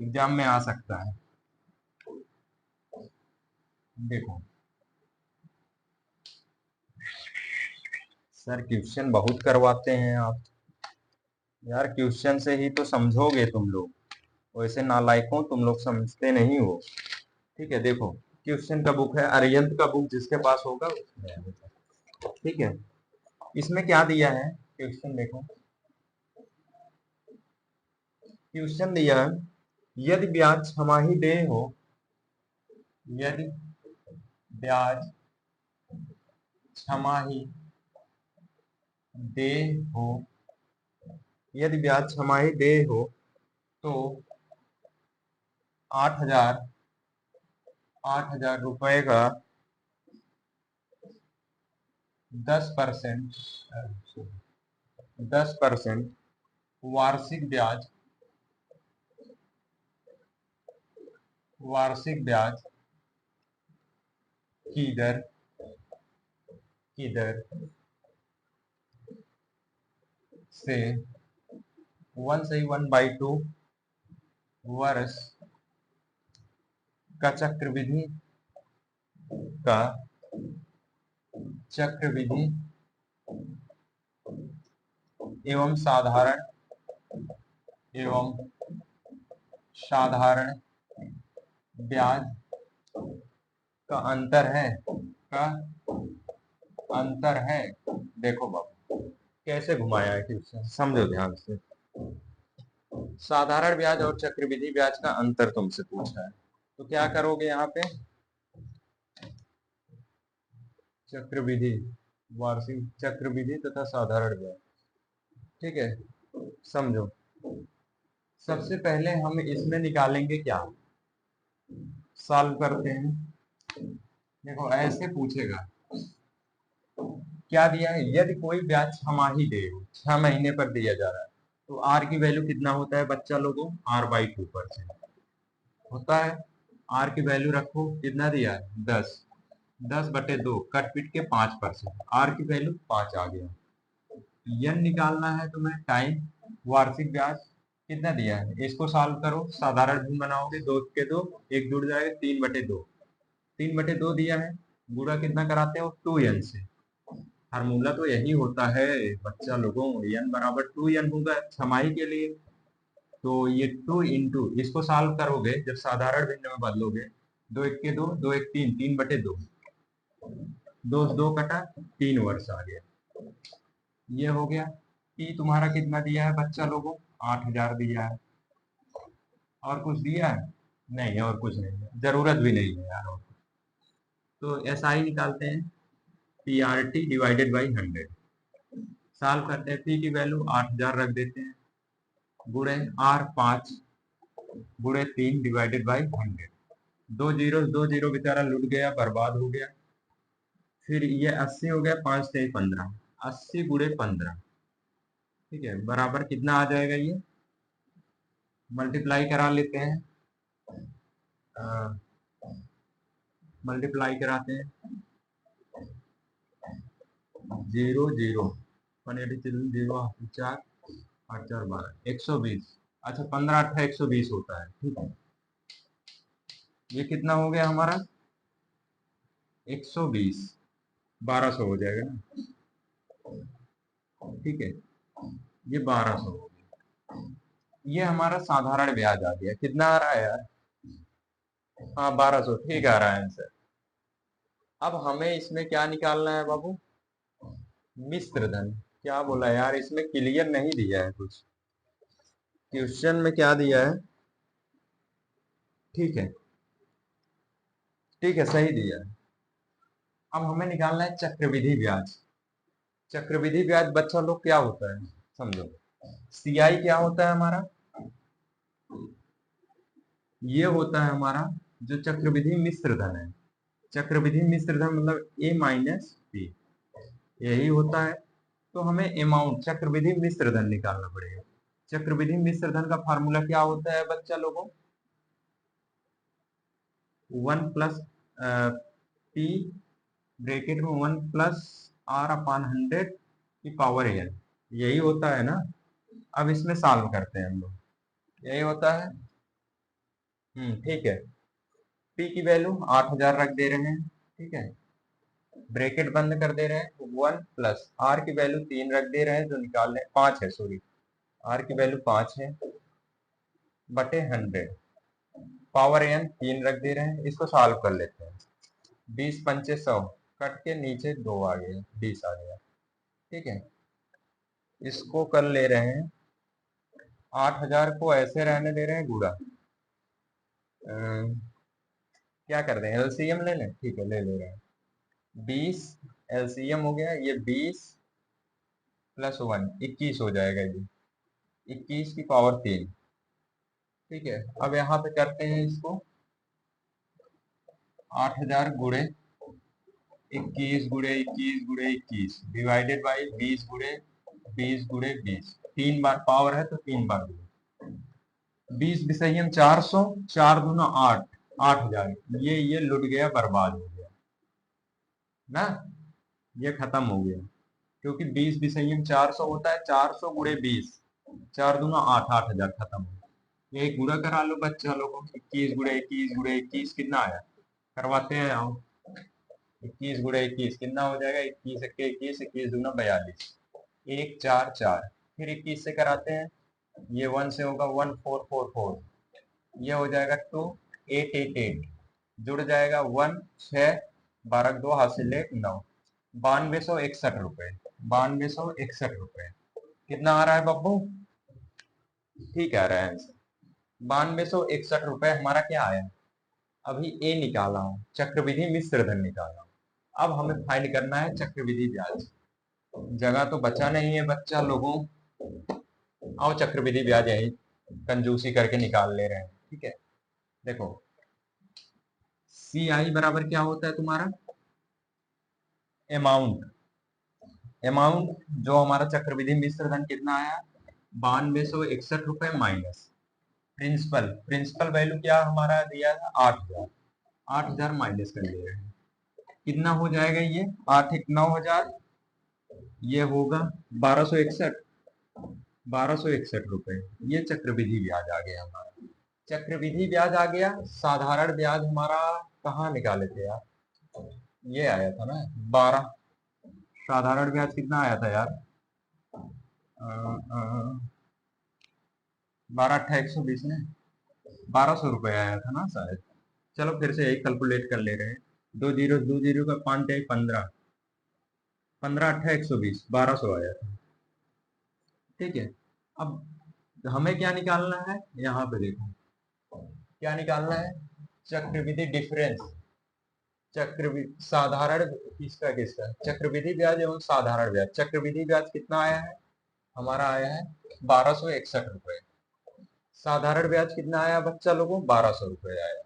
एग्जाम में आ सकता है। देखो सर क्वेश्चन बहुत करवाते हैं आप, यार क्वेश्चन से ही तो समझोगे तुम लोग, वैसे नालायकों तुम लोग समझते नहीं हो। ठीक है, देखो क्वेश्चन का बुक है, अरिहंत का बुक जिसके पास होगा उसमें है। ठीक है, इसमें क्या दिया है क्वेश्चन देखो, क्वेश्चन दिया है यदि ब्याज छमाही देय हो, यदि ब्याज छमाही देय हो, यदि ब्याज छमाही देय हो तो 8,000 रुपए का 10%, 10% वार्षिक ब्याज, वार्षिक ब्याज की दर, की दर से 1/2 वर्ष का चक्रविधि का चक्रविधि एवं साधारण, एवं साधारण ब्याज का अंतर है, का अंतर है। देखो बाबू कैसे घुमाया है क्वेश्चन, समझो ध्यान से। साधारण ब्याज और चक्रवृद्धि ब्याज का अंतर तुमसे पूछा है, तो क्या करोगे यहाँ पे, चक्रवृद्धि, वार्षिक चक्रवृद्धि तथा साधारण ब्याज। ठीक है, समझो सबसे पहले हम इसमें निकालेंगे क्या, सॉल्व करते हैं। देखो ऐसे पूछेगा, क्या दिया है, यदि कोई ब्याज छमाही दे, 6 महीने पर दिया जा रहा है, तो आर की वैल्यू कितना होता है बच्चा लोगों, R/2% होता है। आर की वैल्यू रखो, कितना दिया है 10, 10/2 कट पिट के 5%, आर की वैल्यू 5 आ गया। यन निकालना है तुम्हें टाइम, वार्षिक ब्याज कितना दिया है, इसको सॉल्व करो, साधारण भिन्न बनाओगे, 2 के 2 एक जुड़ जाएगा, 3/2, 3/2 दिया है, गुणा कितना कराते हो 2n से, फार्मूला तो यही होता है बच्चा लोगों, n बराबर 2n होगा छमाही के लिए। तो ये 2 इंटू, इसको सॉल्व करोगे जब साधारण भिन्न में बदलोगे, 2 एक के 2, 2 एक 3, 3/2, 2 2 कटा, 3 वर्ष आ गया, ये हो गया। ई तुम्हारा कितना दिया है बच्चा लोगों, 8,000 दिया है, और कुछ दिया है नहीं, और कुछ नहीं है, जरूरत भी नहीं है यार। तो SI निकालते हैं, PRT डिवाइडेड बाई 100, सॉल्व करते हैं, पी की वैल्यू 8,000 रख देते हैं, गुणे R5 गुणे 3 डिवाइडेड बाई 100, 2 जीरो बेचारा लुट गया, बर्बाद हो गया। फिर ये 80 हो गया, 5 से 15, 80 गुणे 15, ठीक है, बराबर कितना आ जाएगा, ये मल्टीप्लाई करा लेते हैं, मल्टीप्लाई कराते हैं, 0 0 180 0 4 8 4 12 120, अच्छा 15 8 120 होता है, ठीक है, ये कितना हो गया हमारा 120, 1200 हो जाएगा ना, ठीक है, ये 1200 हो गया, ये हमारा साधारण ब्याज आ गया, कितना आ रहा है यार, हाँ 1200, ठीक आ रहा है आंसर। अब हमें इसमें क्या निकालना है बाबू, मिश्र धन, क्या बोला यार, इसमें क्लियर नहीं दिया है कुछ, क्वेश्चन में क्या दिया है, ठीक है, ठीक है सही दिया है। अब हमें निकालना है चक्रविधि ब्याज, चक्रविधि ब्याज बच्चा लोग क्या होता है समझो, CI क्या होता है हमारा, ये होता है हमारा जो चक्रविधि मिश्र धन है, चक्रविधि मिश्र धन मतलब A-P, यही होता है। तो हमें अमाउंट चक्रविधि मिश्र धन निकालना पड़ेगा, चक्रविधि मिश्र धन का फार्मूला क्या होता है बच्चा लोगों, 1 प्लस P ब्रैकेट में 1 प्लस R/100 की पावर n, यही होता है ना। अब इसमें सॉल्व करते हैं हम लोग, यही होता है। ठीक है। पी की वैल्यू 8000 रख दे रहे हैं, ठीक है, ब्रैकेट बंद कर दे रहे हैं, 1 प्लस आर की वैल्यू 3 रख दे रहे हैं, जो निकाल रहे हैं 5 है, सॉरी, आर की वैल्यू 5 है बटे 100, पावर एन 3 रख दे रहे हैं। इसको सॉल्व कर लेते हैं। 20 पंचे 100, कट के नीचे 2 आ गया, 20 आ गया, ठीक है। इसको कर ले रहे हैं, 8000 को ऐसे रहने दे रहे हैं गुड़ा, क्या कर रहे हैं, एलसीएम ले लें, ठीक है, ले ले रहे हैं। 20 एलसीएम हो गया, ये 20 प्लस 1 21 हो जाएगा, ये 21 की पावर 3, ठीक है। अब यहाँ पे करते हैं इसको, 8000 गुड़े 21 गुड़े 21 गुड़े 21 डिवाइडेड बाई 20 गुड़े 20 गुड़े 20, 3 बार पावर है तो 3 बार गुड़े, 20 विषयम 400, 4 दूना 8, 8000, ये लुट गया, बर्बाद हो गया ना, ये खत्म हो गया, क्योंकि 20 विषयम 400 होता है, 400 गुड़े 20, 4 दूना 8, 8000 खत्म हो गया। ये गुड़ा करा लो बच्चा लोगों, 21 गुड़े 21 गुड़े 21 कितना आया, करवाते हैं आओ। 21 गुड़े 21 कितना हो जाएगा, 21 एक्के 21, 21 दूना 42, 1 4 4, फिर 21 से कराते हैं, ये 1 से होगा 1444, ये हो जाएगा 2 888, जुड़ जाएगा 1 6 12 2 हासिल 1 9, 9261 रुपए, 9261 रुपए कितना आ रहा है बब्बू, ठीक आ रहा है आंसर। 9261 रुपए हमारा क्या आया, अभी ए निकाला हूं, चक्रविधि मिश्र धन निकाला हूं। अब हमें फाइंड करना है चक्रविधि ब्याज, जगह तो बचा नहीं है बच्चा लोगों, आओ चक्रविधि ब्याज यही कंजूसी करके निकाल ले रहे हैं, ठीक है। देखो सी आई बराबर क्या होता है तुम्हारा, अमाउंट, अमाउंट जो हमारा चक्रविधि मिश्र धन कितना आया, 9261 रुपए माइनस प्रिंसिपल, प्रिंसिपल वैल्यू क्या हमारा दिया था 8000, 8000 माइनस कर ले रहे हैं, कितना हो जाएगा ये, 8 1 9000, ये होगा 1261, 1261 रुपए, ये चक्रविधि ब्याज आ गया हमारा। चक्रविधि ब्याज आ गया, साधारण ब्याज हमारा कहाँ निकाले थे यार, ये आया था ना 12, साधारण ब्याज कितना आया था यार, 12 8 120 में 1200 रुपए आया था ना शायद। चलो फिर से यही कैलकुलेट कर ले रहे हैं, 2 जीरो का 5 15, 15 8 120, 1200 आया था, ठीक है। अब हमें क्या निकालना है, यहाँ पे देखो क्या निकालना है, चक्रविधि डिफरेंस, चक्रविधि साधारण किसका किसका, चक्रविधि ब्याज एवं साधारण ब्याज, चक्रविधि ब्याज कितना आया है, हमारा आया है 1261 रुपए, साधारण ब्याज कितना आया बच्चा लोगों, 1200 रुपए आया,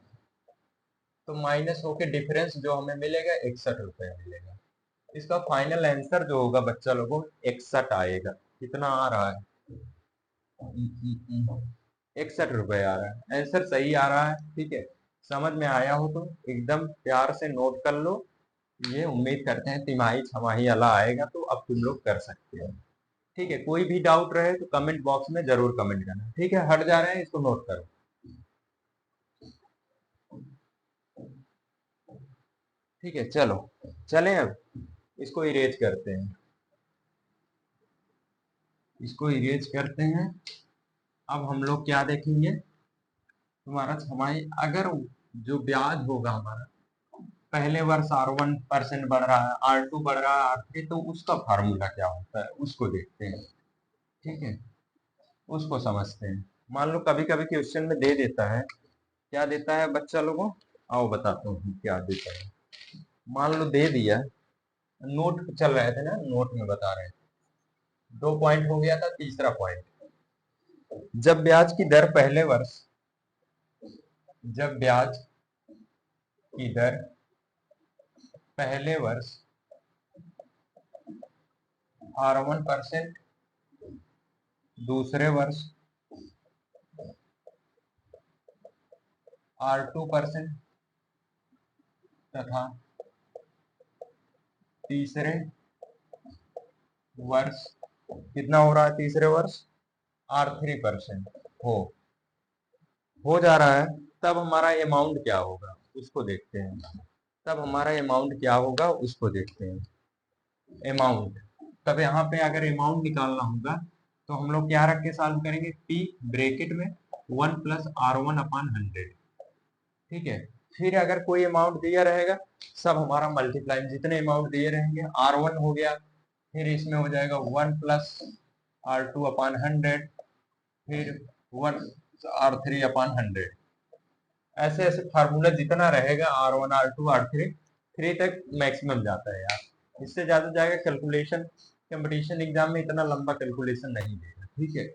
तो माइनस होके डिफरेंस जो हमें मिलेगा 61 रुपए मिलेगा। इसका फाइनल आंसर जो होगा बच्चा लोगों 61 आएगा, कितना आ रहा है, 61 रुपए आ रहा है, आंसर सही आ रहा है, ठीक है। समझ में आया हो तो एकदम प्यार से नोट कर लो, ये उम्मीद करते हैं तिमाही छमाही वाला आएगा तो अब तुम लोग कर सकते हो, ठीक है। कोई भी डाउट रहे तो कमेंट बॉक्स में जरूर कमेंट करना, ठीक है। हट जा रहे हैं, इसको नोट करो, ठीक है। चलो चलें, अब इसको इरेज करते हैं, इसको इरेज करते हैं। अब हम लोग क्या देखेंगे, तुम्हारा छमाही अगर जो ब्याज होगा हमारा, पहले वर्ष R1% बढ़ रहा है, R2 बढ़ रहा है, R3, तो उसका फार्मूला क्या होता है उसको देखते हैं, ठीक है, उसको समझते हैं। मान लो कभी कभी क्वेश्चन में दे देता है, क्या देता है बच्चा लोगों, आओ बताता हूँ क्या देता है। मान लो दे दिया, नोट चल रहे थे ना, नोट में बता रहे थे, 2 पॉइंट हो गया था, तीसरा पॉइंट, जब ब्याज की दर पहले वर्ष, जब ब्याज की दर पहले वर्ष R1%, दूसरे वर्ष R2% तथा तीसरे वर्ष, कितना हो रहा है तीसरे वर्ष, R3% हो जा रहा है, तब हमारा अमाउंट क्या होगा उसको देखते हैं। तब हमारा अमाउंट क्या होगा उसको देखते हैं। अमाउंट, तब यहाँ पे अगर अमाउंट निकालना होगा तो हम लोग क्या रख के सॉल्व करेंगे, P ब्रैकेट में 1+R1/100। ठीक है, फिर अगर कोई अमाउंट दिया रहेगा, सब हमारा मल्टीप्लाई, जितने अमाउंट दिए रहेंगे, R1 हो गया, फिर इसमें हो जाएगा 1+R2/100, फिर 1R3/100। ऐसे ऐसे फार्मूला जितना रहेगा, R1 R2 R3 3 तक मैक्सिमम जाता है यार। इससे ज्यादा जाएगा कैलकुलेशन, कंपटीशन एग्जाम में इतना लंबा कैलकुलेशन नहीं देगा। ठीक है,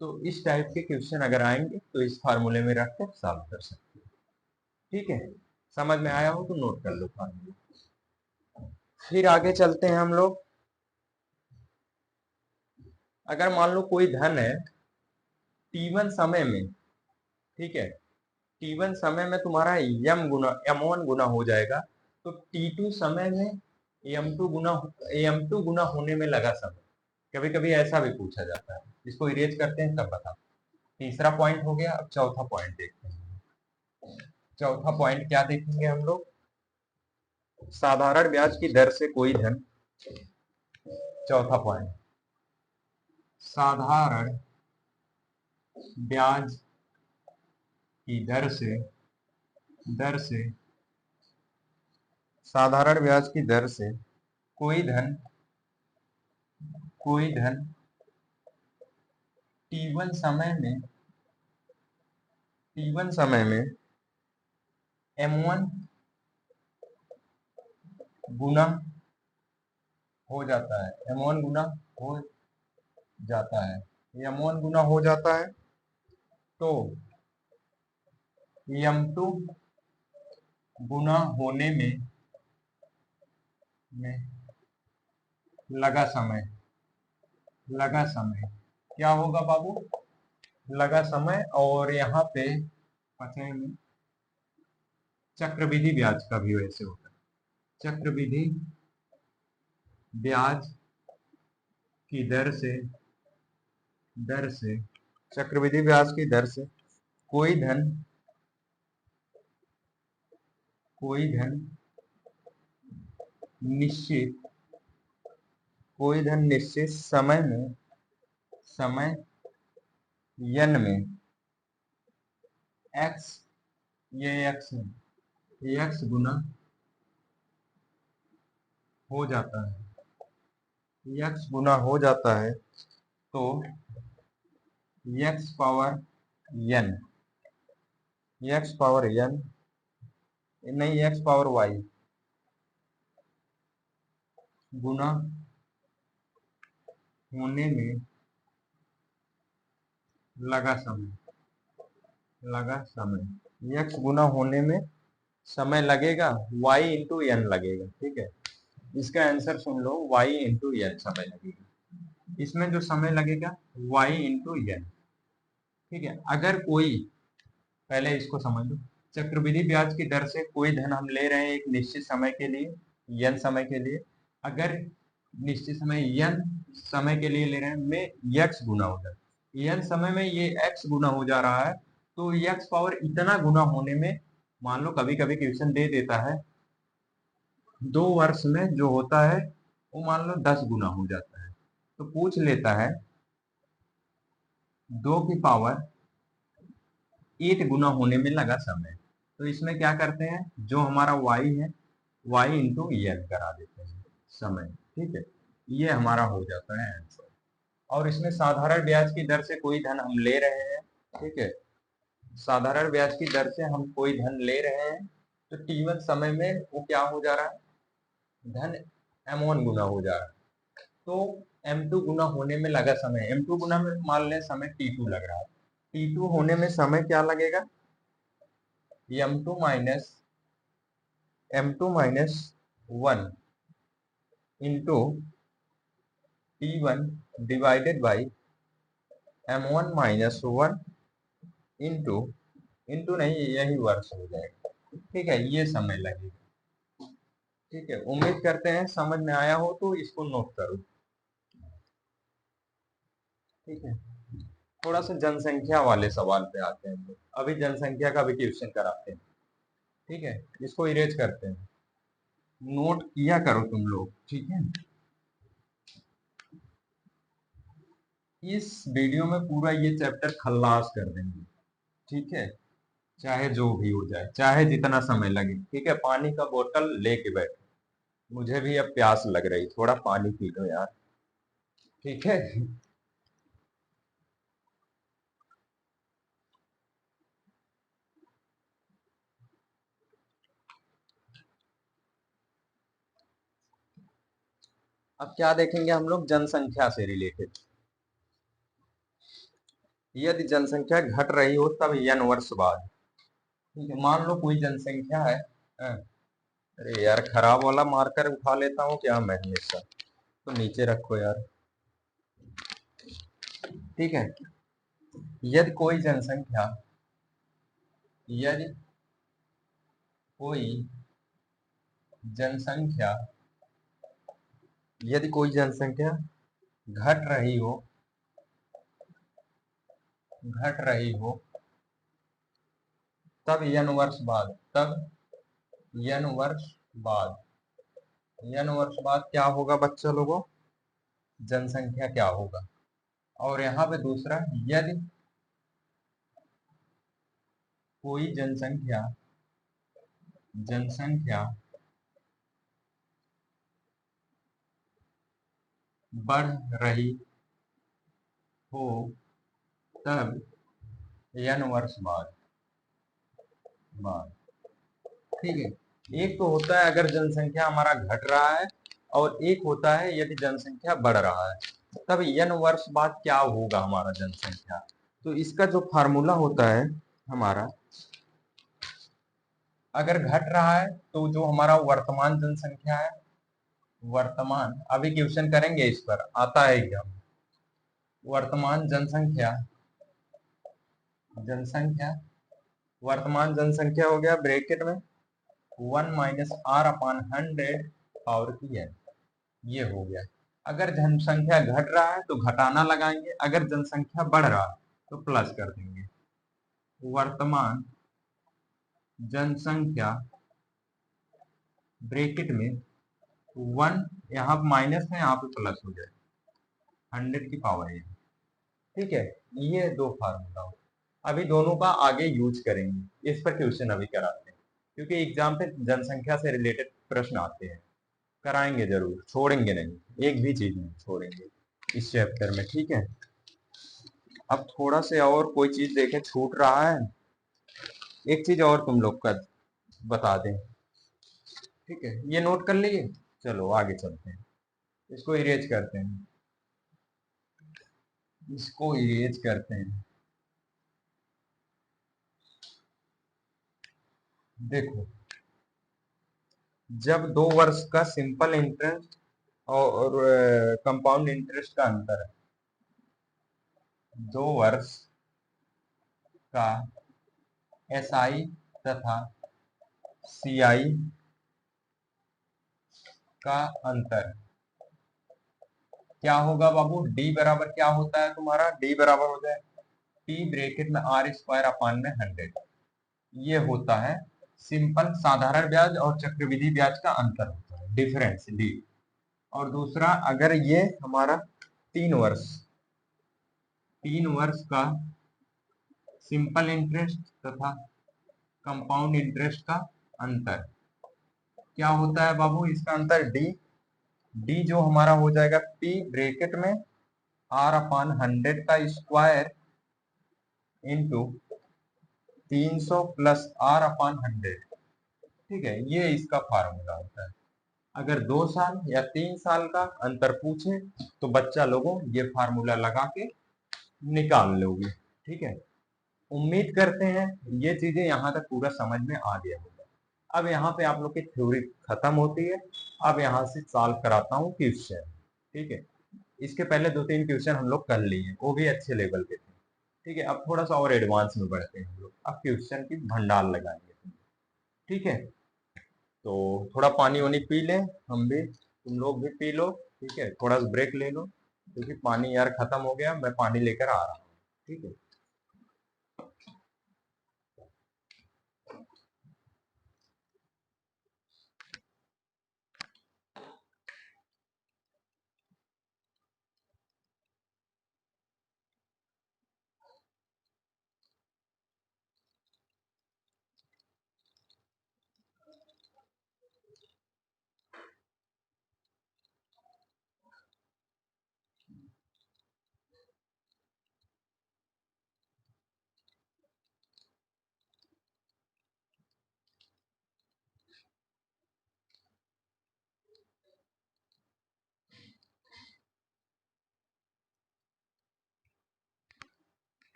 तो इस टाइप के क्वेश्चन अगर आएंगे तो इस फार्मूले में रख कर सॉल्व कर सकते हैं। ठीक है, समझ में आया हो तो नोट कर लो फार्मूला। फिर आगे चलते हैं हम लोग। अगर मान लो कोई धन है T1 समय में, ठीक है, T1 समय में तुम्हारा M1 गुना हो जाएगा, तो T2 समय में M2 गुना होने में लगा समय। कभी कभी ऐसा भी पूछा जाता है, इसको इरेज करते हैं तब बता। तीसरा पॉइंट हो गया। अब चौथा पॉइंट देखते हैं। चौथा पॉइंट क्या देखेंगे हम लोग, साधारण ब्याज की दर से कोई धन। चौथा पॉइंट, साधारण ब्याज की दर से साधारण ब्याज की दर से कोई धन T1 समय में M1 गुना हो जाता है, M1 गुना हो जाता है, M1 गुना हो जाता है, तो M2 गुना होने में लगा समय क्या होगा बाबू, लगा समय। और यहाँ पे में चक्रवृद्धि ब्याज का भी वैसे होता है, चक्रवृद्धि ब्याज की दर से चक्रवृद्धि ब्याज की दर से कोई धन निश्चित समय n में x, ये x है, x गुना हो जाता है, x गुना हो जाता है, तो x पावर n नहीं, x पावर y गुना होने में लगा समय, x गुना होने में समय लगेगा, y इंटू n लगेगा। ठीक है, इसका आंसर सुन लो, y इंटू n समय लगेगा। इसमें जो समय लगेगा y इंटू n। ठीक है, अगर कोई, पहले इसको समझ लो, चक्रवृद्धि ब्याज की दर से कोई धन हम ले रहे हैं एक निश्चित समय के लिए, n समय के लिए। अगर निश्चित समय n समय के लिए ले रहे हैं, में x गुना हो जाए, n समय में ये x गुना हो जा रहा है, तो x पावर इतना गुना होने में, मान लो कभी कभी क्वेश्चन दे देता है 2 वर्ष में जो होता है वो मान लो 10 गुना हो जाता है, तो पूछ लेता है 2 की पावर 8 गुना होने में लगा समय। तो इसमें क्या करते हैं, जो हमारा y है y इंटू n करा देते हैं समय। ठीक है, ये हमारा हो जाता है आंसर। और इसमें साधारण ब्याज की दर से कोई धन हम ले रहे हैं। ठीक है, साधारण ब्याज की दर से हम कोई धन ले रहे हैं, तो T1 समय में वो क्या हो जा रहा है, धन M1 गुना हो जा रहा है, तो M2 गुना होने में लगा समय, M2 गुना में मान लें समय T2 लग रहा है, T2 होने में समय क्या लगेगा, M2 minus 1 into T1 divided by M1 minus 1 into नहीं, यही वर्ष हो जाएगा। ठीक है, ये समय लगेगा। ठीक है, उम्मीद करते हैं समझ में आया हो, तो इसको नोट करो। ठीक है। थोड़ा सा जनसंख्या वाले सवाल पे आते हैं हम लोग। अभी जनसंख्या का भी क्वेश्चन कराते हैं, ठीक है। इसको इरेज करते हैं, नोट किया करो तुम लोग, ठीक है। इस वीडियो में पूरा ये चैप्टर खल्लास कर देंगे, ठीक है। चाहे जो भी हो जाए, चाहे जितना समय लगे, ठीक है। पानी का बोतल लेके बैठो, मुझे भी अब प्यास लग रही, थोड़ा पानी पी लो यार, ठीक है। अब क्या देखेंगे हम लोग, जनसंख्या से रिलेटेड। यदि जनसंख्या घट रही हो तब n वर्ष बाद, ठीक है। मान लो कोई जनसंख्या है, हाँ। अरे यार खराब वाला मार्कर उठा लेता हूँ क्या मैं हमेशा, तो नीचे रखो यार, ठीक है। यदि कोई जनसंख्या, यदि कोई जनसंख्या, यदि कोई जनसंख्या घट रही हो, घट रही हो, तब n वर्ष बाद, तब n वर्ष बाद, n वर्ष बाद क्या होगा बच्चा लोगों, जनसंख्या क्या होगा। और यहाँ पे दूसरा, यदि कोई जनसंख्या, जनसंख्या बढ़ रही हो, तब n वर्ष बाद, बाद, ठीक है। एक तो होता है अगर जनसंख्या हमारा घट रहा है, और एक होता है यदि जनसंख्या बढ़ रहा है, तब n वर्ष बाद क्या होगा हमारा जनसंख्या। तो इसका जो फार्मूला होता है हमारा, अगर घट रहा है तो जो हमारा वर्तमान जनसंख्या है, वर्तमान, अभी क्वेश्चन करेंगे इस पर, आता है एग्जाम। वर्तमान जनसंख्या, जनसंख्या, वर्तमान जनसंख्या हो गया ब्रैकेट में 1 - r/100 पावर की n, ये हो गया। अगर जनसंख्या घट रहा है तो घटाना लगाएंगे, अगर जनसंख्या बढ़ रहा है तो प्लस कर देंगे। वर्तमान जनसंख्या ब्रैकेट में 1, यहाँ माइनस है, यहाँ पे प्लस हो जाए, 100 की पावर n, ठीक है। ये दो फार्मूला हो, अभी दोनों का आगे यूज करेंगे, इस पर क्वेश्चन अभी कराते हैं, क्योंकि एग्जाम पे जनसंख्या से रिलेटेड प्रश्न आते हैं, कराएंगे जरूर, छोड़ेंगे नहीं, एक भी चीज नहीं छोड़ेंगे इस चैप्टर में, ठीक है। अब थोड़ा से और कोई चीज देखें छूट रहा है, एक चीज और तुम लोग का बता दें, ठीक है। ये नोट कर लिए, चलो आगे चलते हैं, इसको इरेज करते हैं, इसको इरेज करते हैं। देखो, जब 2 वर्ष का सिंपल इंटरेस्ट और कंपाउंड इंटरेस्ट का अंतर है, 2 वर्ष का SI तथा CI का अंतर, क्या होगा बाबू, D बराबर क्या होता है तुम्हारा, D बराबर हो जाए P ब्रैकेट में R² में 100, ये होता है सिंपल साधारण ब्याज और चक्रवृद्धि ब्याज का अंतर होता है, डिफरेंस D। और दूसरा, अगर ये हमारा 3 वर्ष, 3 वर्ष का सिंपल इंटरेस्ट तथा कंपाउंड इंटरेस्ट का अंतर, क्या होता है बाबू इसका अंतर, डी जो हमारा हो जाएगा P ब्रैकेट में R/100 का स्क्वायर इंटू 300 प्लस R/100, ठीक है। ये इसका फार्मूला होता है। अगर 2 साल या 3 साल का अंतर पूछे तो बच्चा लोगों ये फार्मूला लगा के निकाल लोगे, ठीक है। उम्मीद करते हैं ये चीजें यहाँ तक पूरा समझ में आ गया होगा। अब यहाँ पे आप लोग की थ्योरी खत्म होती है, अब यहाँ से सॉल्व कराता हूँ क्वेश्चन, ठीक है। इसके पहले 2-3 क्वेश्चन हम लोग कर लिए, वो भी अच्छे लेवल के थे, ठीक है। अब थोड़ा सा और एडवांस में बढ़ते हैं हम लोग, अब क्वेश्चन की भंडार लगाएंगे, ठीक है। तो थोड़ा पानी वानी पी लें, हम भी, तुम लोग भी पी लो, ठीक है। थोड़ा सा ब्रेक ले लो, क्योंकि पानी यार खत्म हो गया, मैं पानी लेकर आ रहा हूँ। ठीक है।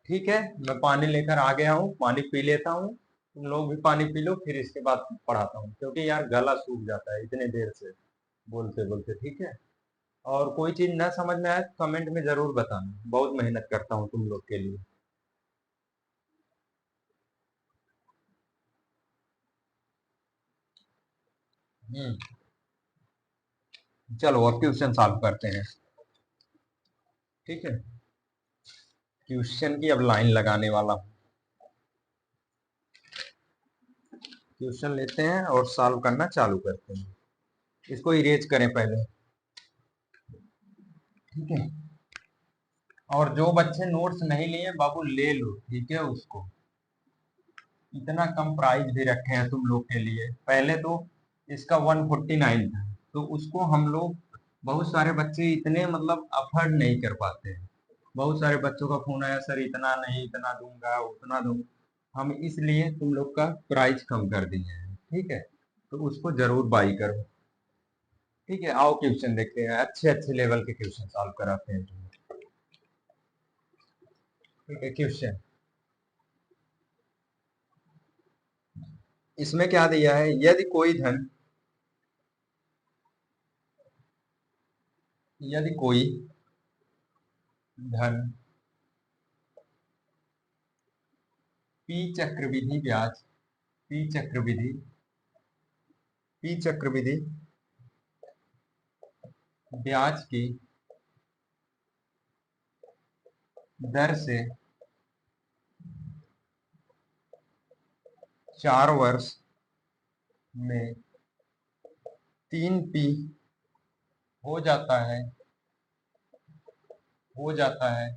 ठीक है, मैं पानी लेकर आ गया हूँ, पानी पी लेता हूँ, तुम लोग भी पानी पी लो, फिर इसके बाद पढ़ाता हूँ, क्योंकि यार गला सूख जाता है इतने देर से बोलते बोलते। ठीक है, और कोई चीज ना समझ में आए तो कमेंट में जरूर बताना, बहुत मेहनत करता हूँ तुम लोग के लिए। हम्म। चलो अब क्वेश्चन सॉल्व करते हैं। ठीक है, क्वेश्चन की अब लाइन लगाने वाला हूँ। क्वेश्चन लेते हैं और सॉल्व करना चालू करते हैं। इसको इरेज करें पहले। ठीक है, और जो बच्चे नोट्स नहीं लिए बाबू ले लो, ठीक है। उसको इतना कम प्राइस भी रखे हैं तुम लोग के लिए। पहले तो इसका 149 था, तो उसको हम लोग, बहुत सारे बच्चे इतने मतलब अफोर्ड नहीं कर पाते हैं। बहुत सारे बच्चों का फोन आया, सर इतना नहीं, इतना दूंगा उतना दूंगा। हम इसलिए तुम लोग का प्राइस कम कर दिए हैं। ठीक है, तो उसको जरूर बाई करो। ठीक है, आओ क्वेश्चन देखते हैं, अच्छे अच्छे लेवल के क्वेश्चन सॉल्व कराते हैं तुम्हें। ठीक है, क्वेश्चन इसमें क्या दिया है, यदि कोई धन पी चक्रविधि ब्याज, पी चक्रविधि पी चक्रविधि ब्याज की दर से 4 वर्ष में 3 पी हो जाता है, हो जाता है,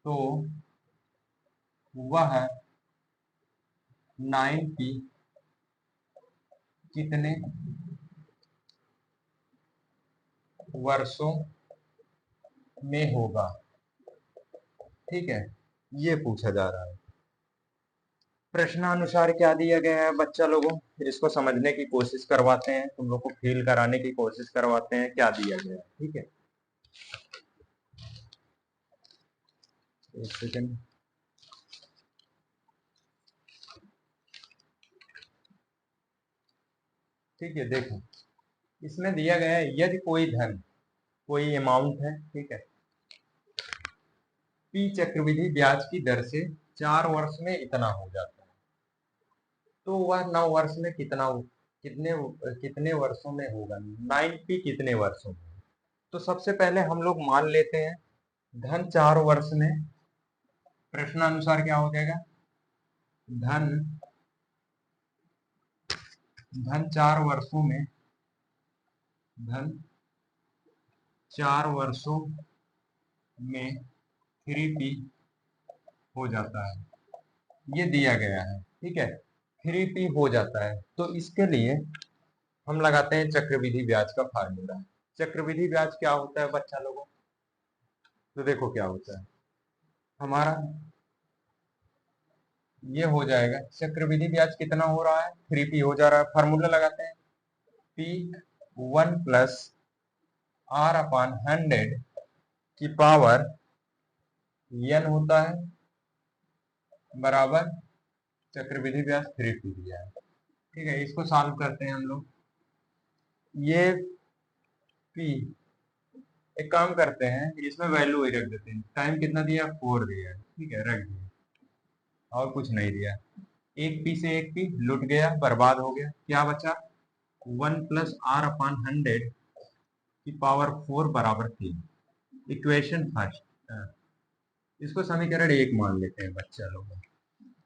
तो वह 9 पी कितने वर्षों में होगा। ठीक है, ये पूछा जा रहा है। प्रश्नानुसार क्या दिया गया है बच्चा लोगों, इसको समझने की कोशिश करवाते हैं, तुम लोग को फील कराने की कोशिश करवाते हैं क्या दिया गया है। ठीक है, एक सेकंड। ठीक है, देखो इसमें दिया गया है, यदि कोई धन, कोई अमाउंट है, ठीक है, पी चक्रवृद्धि ब्याज की दर से 4 वर्ष में इतना हो जाता है, तो वह 9 वर्ष में कितने कितने वर्षों में होगा, 9 पी कितने वर्षों में। तो सबसे पहले हम लोग मान लेते हैं धन 4 वर्ष में, प्रश्नानुसार क्या हो जाएगा, धन धन 4 वर्षों में, धन 4 वर्षों में 3 पी हो जाता है, ये दिया गया है। ठीक है, 3 पी हो जाता है, तो इसके लिए हम लगाते हैं चक्रविधि ब्याज का फार्मूला। चक्रविधि ब्याज क्या होता है बच्चा लोगों, तो देखो क्या होता है हमारा, ये हो जाएगा चक्रविधि ब्याज कितना हो रहा है, 3 पी हो जा रहा है। फार्मूला लगाते हैं, पी 1 + R/100 की पावर n होता है, बराबर चक्रविधि ब्याज 3 पी दिया है। ठीक है, इसको सॉल्व करते हैं हम लोग। ये पी, एक काम करते हैं इसमें वैल्यू ही रख देते हैं, टाइम कितना दिया 4 दिया है, ठीक है रख दिया, और कुछ नहीं दिया। एक पी से एक पी लुट गया, बर्बाद हो गया, क्या बचा? 1 + r/100 की पावर 4 बराबर 3। इक्वेशन फर्स्ट, इसको समीकरण 1 मान लेते हैं बच्चा लोग।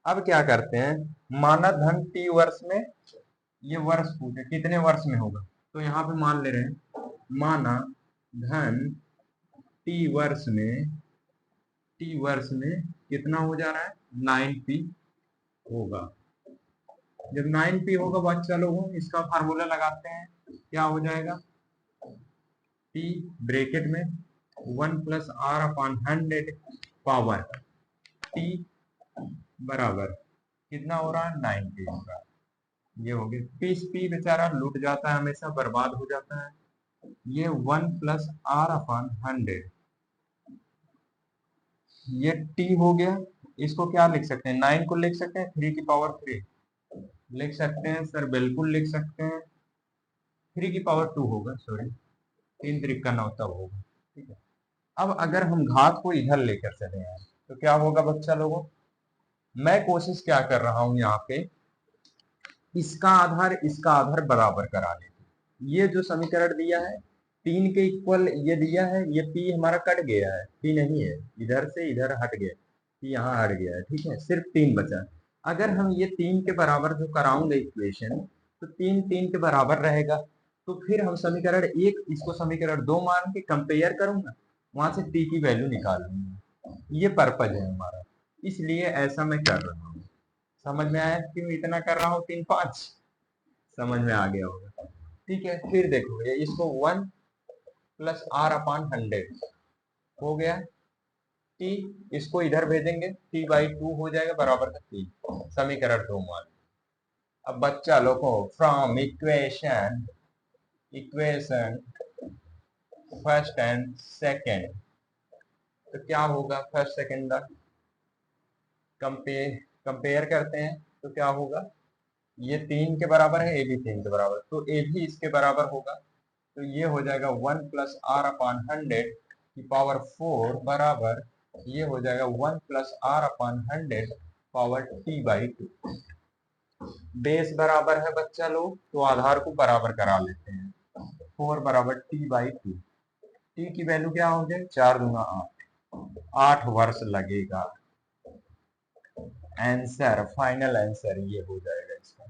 अब क्या करते हैं, माना धन t वर्ष में, ये वर्ष पूछे कितने वर्ष में होगा, तो यहाँ पे मान ले रहे हैं, माना धन t वर्ष में कितना हो जा रहा है, 9p होगा। जब 9p होगा बच्चा लोगों, इसका फार्मूला लगाते हैं, क्या हो जाएगा, t ब्रैकेट में 1 + r/100 पावर t बराबर कितना हो रहा है, 9p हो रहा है। ये हो गया, पी बेचारा लूट जाता है, हमेशा बर्बाद हो जाता है। ये 1 + r/100, ये t हो गया। इसको क्या लिख सकते हैं, 9 को लिख सकते हैं 3 की पावर 3 लिख सकते हैं सर, बिल्कुल लिख सकते हैं। 3 की पावर 2 होगा, सॉरी, 3 × 3 = 9 तब होगा, ठीक है। अब अगर हम घात को इधर लेकर चले आए तो क्या होगा बच्चा लोगों, मैं कोशिश क्या कर रहा हूं यहाँ पे, इसका आधार बराबर करा लेते। ये जो समीकरण दिया है 3 के इक्वल ये दिया है, ये p हमारा कट गया है, p नहीं है, इधर से इधर हट गया, p यहाँ हट गया है, ठीक है, सिर्फ 3 बचा। अगर हम ये 3 के बराबर जो कराऊंगे इक्वेशन, तो 3 के बराबर रहेगा, तो फिर हम समीकरण 1 इसको समीकरण 2 मान के कंपेयर करूंगा, वहां से t की वैल्यू निकाल लूंगा। ये पर्पज है हमारा, इसलिए ऐसा मैं कर रहा हूँ। समझ में आया क्यों इतना कर रहा हूँ, 3 5 समझ में आ गया होगा, ठीक है। फिर देखो ये इसको 1 + r/100 हो गया, t इसको इधर भेजेंगे, t/2 हो जाएगा बराबर का 3, समीकरण 2 मान। अब बच्चा लोग को from equation first and second, तो क्या होगा, फर्स्ट सेकेंड कंपेयर करते हैं, तो क्या होगा, ये 3 के बराबर है, ए भी 3 के बराबर, तो ए भी इसके बराबर होगा, तो ये हो जाएगा 1 + r/100 की पावर 4 बराबर, ये हो जाएगा 1 + r/100 पावर t/2। बेस बराबर है बच्चा लोग, तो आधार को बराबर करा लेते हैं, 4 बराबर t/2, t की वैल्यू क्या हो जाए, 4 × 8 वर्ष लगेगा। आंसर, फाइनल आंसर ये हो जाएगा इसका,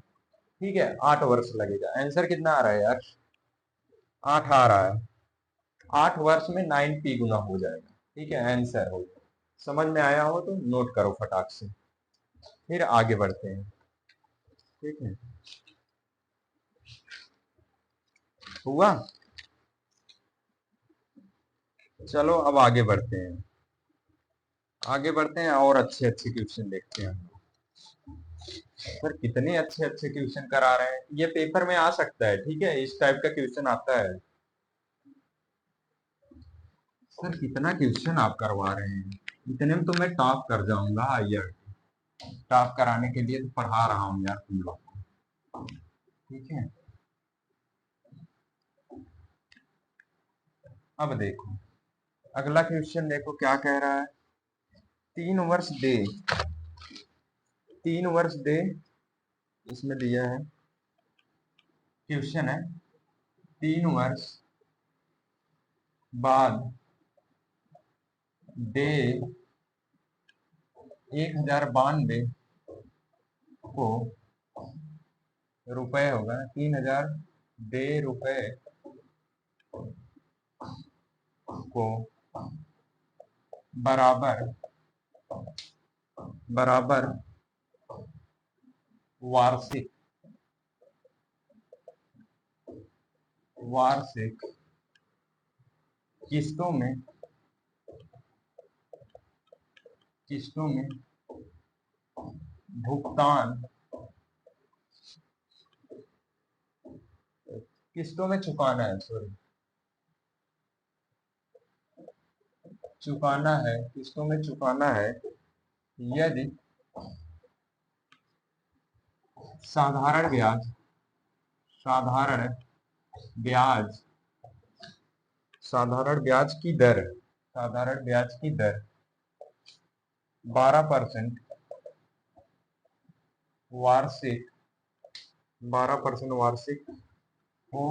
ठीक है, 8 वर्ष लगेगा। आंसर कितना आ रहा है यार, 8 आ रहा है, 8 वर्ष में 9p गुना हो जाएगा, ठीक है, आंसर हो गया। समझ में आया हो तो नोट करो फटाक से, फिर आगे बढ़ते हैं, ठीक है, हुआ। चलो अब आगे बढ़ते हैं, और अच्छे अच्छे क्वेश्चन देखते हैं हम लोग। सर कितने अच्छे अच्छे क्वेश्चन करा रहे हैं, ये पेपर में आ सकता है, ठीक है, इस टाइप का क्वेश्चन आता है। सर कितना क्वेश्चन आप करवा रहे हैं, इतने में तो मैं टॉप कर जाऊंगा हायर। टॉप कराने के लिए तो पढ़ा रहा हूँ यार तुम लोग को, ठीक है। अब देखो अगला क्वेश्चन, देखो क्या कह रहा है, 3 वर्ष दे, इसमें दिया है, क्वेश्चन है 3 वर्ष बाद दे 1092 को रुपए होगा, 3000 दे रुपए को बराबर बराबर वार्षिक किस्तों में भुगतान, किस्तों में चुकाना है, सॉरी, किस्तों में चुकाना है, यदि साधारण ब्याज साधारण ब्याज की दर 12% वार्षिक 12% वार्षिक हो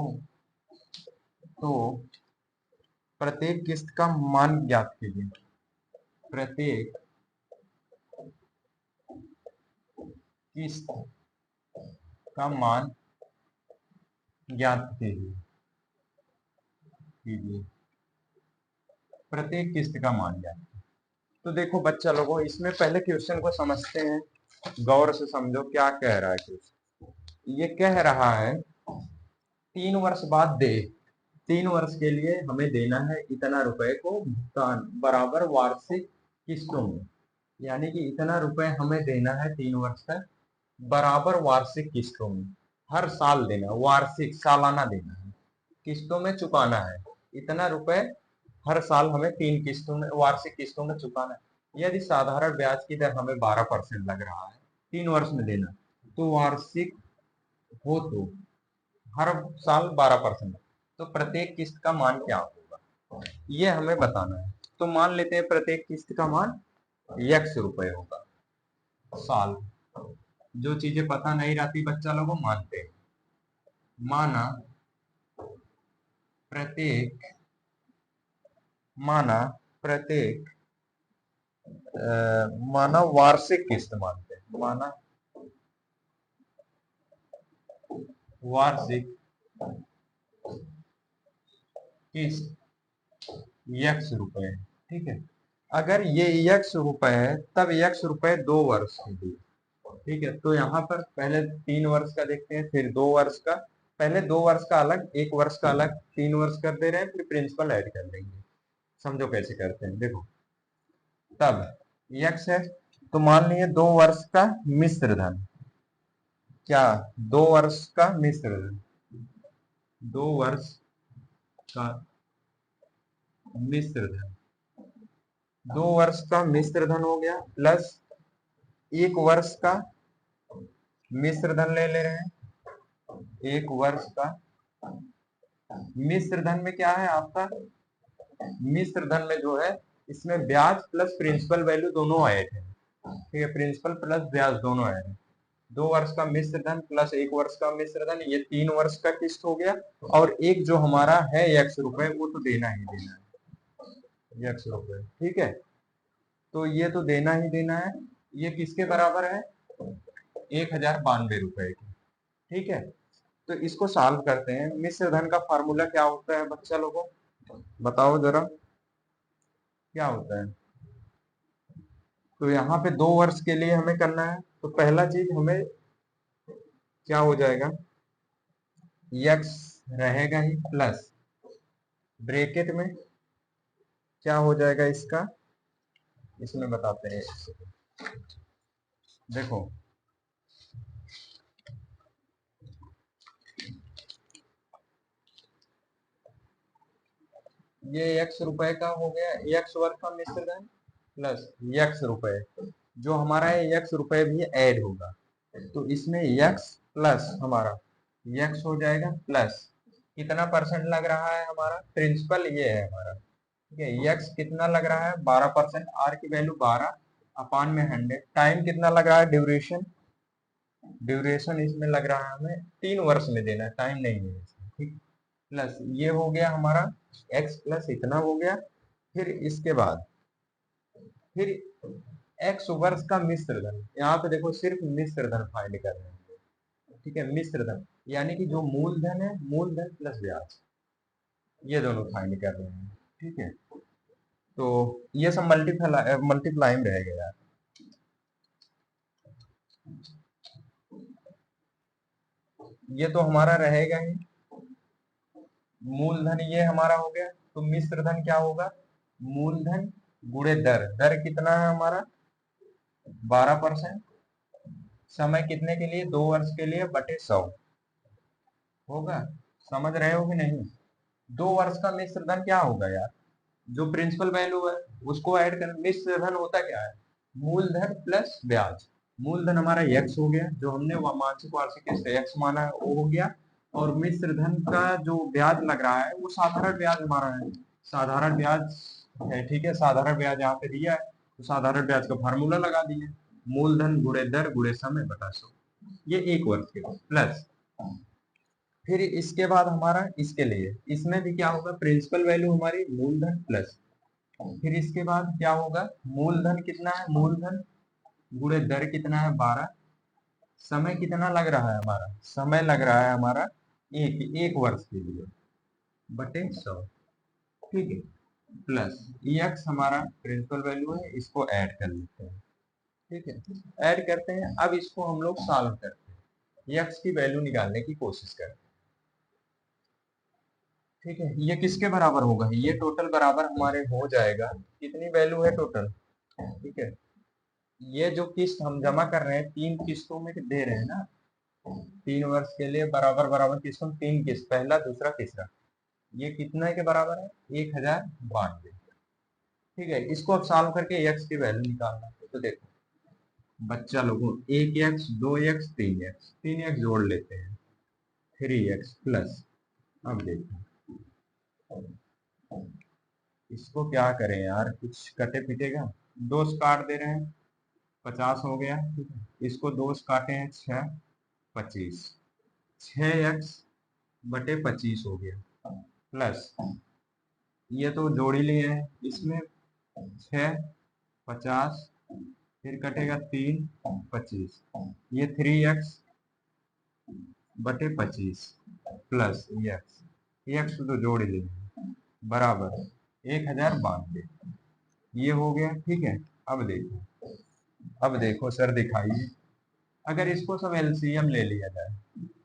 तो प्रत्येक किस्त का मान ज्ञात कीजिए। प्रत्येक किस्त का मान ज्ञात कीजिए। प्रत्येक किस्त का मान ज्ञात। तो देखो बच्चा लोगों, इसमें पहले क्वेश्चन को समझते हैं, गौर से समझो क्या कह रहा है क्वेश्चन। ये कह रहा है 3 वर्ष बाद दे, 3 वर्ष के लिए हमें देना है इतना रुपए को भुगतान बराबर वार्षिक किस्तों में, यानी कि इतना रुपए हमें देना है 3 वर्ष तक बराबर वार्षिक किस्तों में, हर साल देना, वार्षिक सालाना देना है, किस्तों में चुकाना है इतना रुपए, हर साल हमें 3 किस्तों में वार्षिक किस्तों में चुकाना है। यदि साधारण ब्याज की दर हमें 12% लग रहा है 3 वर्ष में देना, तो वार्षिक हो तो हर साल 12%, तो प्रत्येक किस्त का मान क्या होगा ये हमें बताना है। तो मान लेते हैं प्रत्येक किस्त का मान x रुपए होगा साल। जो चीजें पता नहीं रहती बच्चा लोगों मानते हैं। माना प्रत्येक माना प्रत्येक माना वार्षिक किस्त मानते हैं, माना वार्षिक किस्त x रुपए, ठीक है। अगर ये x रुपए है तब x रुपए 2 वर्ष के लिए, ठीक है। तो यहाँ पर पहले 3 वर्ष का देखते हैं, फिर 2 वर्ष का, पहले 2 वर्ष का अलग, 1 वर्ष का अलग, 3 वर्ष कर दे रहे हैं, फिर प्रिंसिपल ऐड कर देंगे। समझो कैसे करते हैं, देखो तब x है तो मान लिए 2 वर्ष का मिश्र धन, क्या 2 वर्ष का मिश्र धन, 2 वर्ष का मिश्र धन, 2 वर्ष का मिश्र धन हो गया, प्लस 1 वर्ष का मिश्र धन ले रहे हैं, 1 वर्ष का मिश्र धन में क्या है आपका, मिश्र धन में जो है इसमें ब्याज प्लस प्रिंसिपल वैल्यू दोनों ऐड है, ठीक है, प्रिंसिपल प्लस ब्याज दोनों ऐड है। 2 वर्ष का मिश्र धन प्लस 1 वर्ष का मिश्र धन, ये 3 वर्ष का किस्त हो गया, और एक जो हमारा है x रुपए वो तो देना ही देना है, x रुपए, ठीक है। तो ये तो देना ही देना है, ये किसके बराबर है, 1092 रुपए की, ठीक है। तो इसको सॉल्व करते हैं। मिश्र धन का फार्मूला क्या होता है बच्चा लोगों, बताओ जरा क्या होता है। तो यहाँ पे 2 वर्ष के लिए हमें करना है, तो पहला चीज हमें क्या हो जाएगा, x रहेगा ही, प्लस ब्रैकेट में क्या हो जाएगा इसका, इसमें बताते हैं, देखो ये x रुपए का हो गया, x वर्ग का मिश्र धन प्लस x रुपए, जो हमारा है x रुपए भी ऐड होगा, तो इसमें x प्लस हमारा x हो जाएगा, प्लस कितना परसेंट लग रहा है हमारा, प्रिंसिपल ये है हमारा, ठीक है। x कितना लग रहा है 12%, r की वैल्यू 12 अपान में 100, टाइम कितना लग रहा है, ड्यूरेशन, ड्यूरेशन इसमें लग रहा है हमें 3 वर्ष में देना है, टाइम नहीं है इसमें, ठीक। प्लस ये हो गया हमारा x प्लस इतना हो गया, फिर इसके बाद फिर x वर्ष का मिश्र धन, यहाँ पे देखो सिर्फ मिश्र धन फाइंड कर रहे हैं, ठीक है, मिश्र धन यानी कि जो मूलधन है, मूलधन प्लस ब्याज, ये दोनों फाइंड कर रहे हैं, ठीक है। तो ये सब मल्टीप्लाई में रहेगा यार, ये तो हमारा रहेगा ही, मूलधन ये हमारा हो गया, तो मिश्र धन क्या होगा, मूलधन गुणे दर, दर कितना है हमारा 12%, समय कितने के लिए, 2 वर्ष के लिए बटे 100 होगा, समझ रहे हो कि नहीं। 2 वर्ष का मिश्र धन क्या होगा यार, जो प्रिंसिपल वैल्यू है उसको ऐड कर, मिश्र धन होता क्या है, मूलधन प्लस ब्याज, मूलधन हमारा x हो गया, जो हमने मासिक वार्षिक किस्त x माना है वो हो गया, और मिश्र धन का जो ब्याज लग रहा है वो साधारण ब्याज हमारा है, साधारण ब्याज है, ठीक है। साधारण ब्याज यहाँ पे दिया है, तो साधारण ब्याज का फार्मूला लगा दिए, मूलधन गुणे दर गुणे समय बटा 100, ये एक वर्ष के लिए प्लस, फिर इसके बाद हमारा इसके लिए, इसमें भी क्या होगा, प्रिंसिपल वैल्यू हमारी मूलधन प्लस, फिर इसके बाद क्या होगा, मूलधन कितना है, मूलधन गुणे दर कितना है 12, समय कितना लग रहा है हमारा, समय लग रहा है हमारा एक वर्ष के लिए बटे 100, ठीक है, प्लस एक्स हमारा प्रिंसिपल वैल्यू है, इसको ऐड कर लेते हैं, ठीक है, ऐड करते हैं। अब इसको हम लोग सॉल्व करते हैं, एक्स की वैल्यू निकालने की कोशिश करते हैं, ठीक है। ये किसके बराबर होगा, ये टोटल बराबर हमारे हो जाएगा, कितनी वैल्यू है टोटल, ठीक है, ये जो किस्त हम जमा कर रहे हैं 3 किस्तों में दे रहे हैं ना, 3 वर्ष के लिए बराबर बराबर किस्तों, 3 किस्त, पहला दूसरा तीसरा, ये कितना के बराबर है, 1092, ठीक है। इसको अब सॉल्व करके एक्स की वैल्यू निकालना है, तो देखो बच्चा लोगों, 1x 2x 3x, 3x जोड़ लेते हैं, 3x प्लस, अब देखो इसको क्या करें यार, कुछ कटे पिटेगा, दो काट दे रहे हैं, 50 हो गया, ठीक है, इसको दो काटे हैं 6, 25, 6x बटे 25 हो गया, प्लस ये तो जोड़ ही लिए हैं, इसमें 6, 50, फिर कटेगा 3, 25, ये 3x बटे 25 प्लस एक्स, एक्स तो जोड़ ही लेंगे, बराबर 1092, ये हो गया, ठीक है। अब देखो, अब देखो सर दिखाइए, अगर इसको सब एलसीएम ले लिया जाए,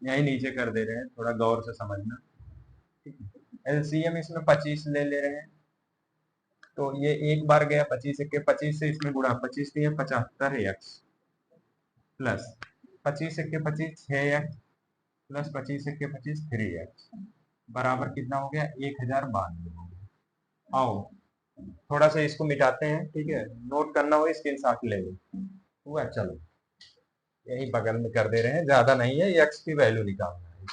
यही नीचे कर दे रहे हैं, थोड़ा गौर से समझना, ठीक है, एलसीएम इसमें 25 ले ले रहे हैं, तो ये एक बार गया 25 के 25 से इसमें गुणा, 25 दिए 75 एक्स प्लस 25 के 25 6x प्लस 25 के 25 3x बराबर कितना हो गया, 1092 हो गया। आओ थोड़ा सा इसको मिटाते हैं, ठीक है, नोट करना हो स्क्रीनशॉट ले लो, हुआ, चलो यही बगल में कर दे रहे हैं, ज्यादा नहीं है, एक्स की वैल्यू निकालना है,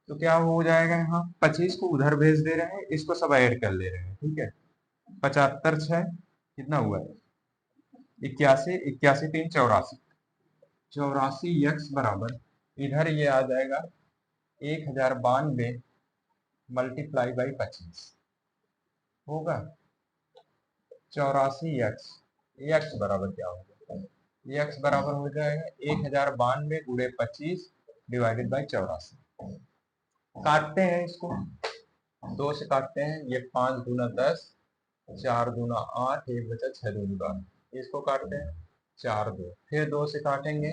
तो क्या हो जाएगा, यहाँ 25 को उधर भेज दे रहे हैं, इसको सब ऐड कर ले रहे हैं, ठीक है, 75 6 कितना हुआ, 81, 81 3 84, 84 एक्स बराबर, इधर ये आ जाएगा 1092 मल्टीप्लाई बाई 25 होगा 84 एक्स, एक्स बराबर क्या होगा, एक्स बराबर हो जाएगा 1092 गुणे 25 डिवाइडेड बाई 84, काटते हैं इसको, दो से काटते हैं, ये 5 दूना 10, 4 दूना 8, एक बचा 6 दूनी 12, इसको काटते हैं 4 2, फिर दो से काटेंगे,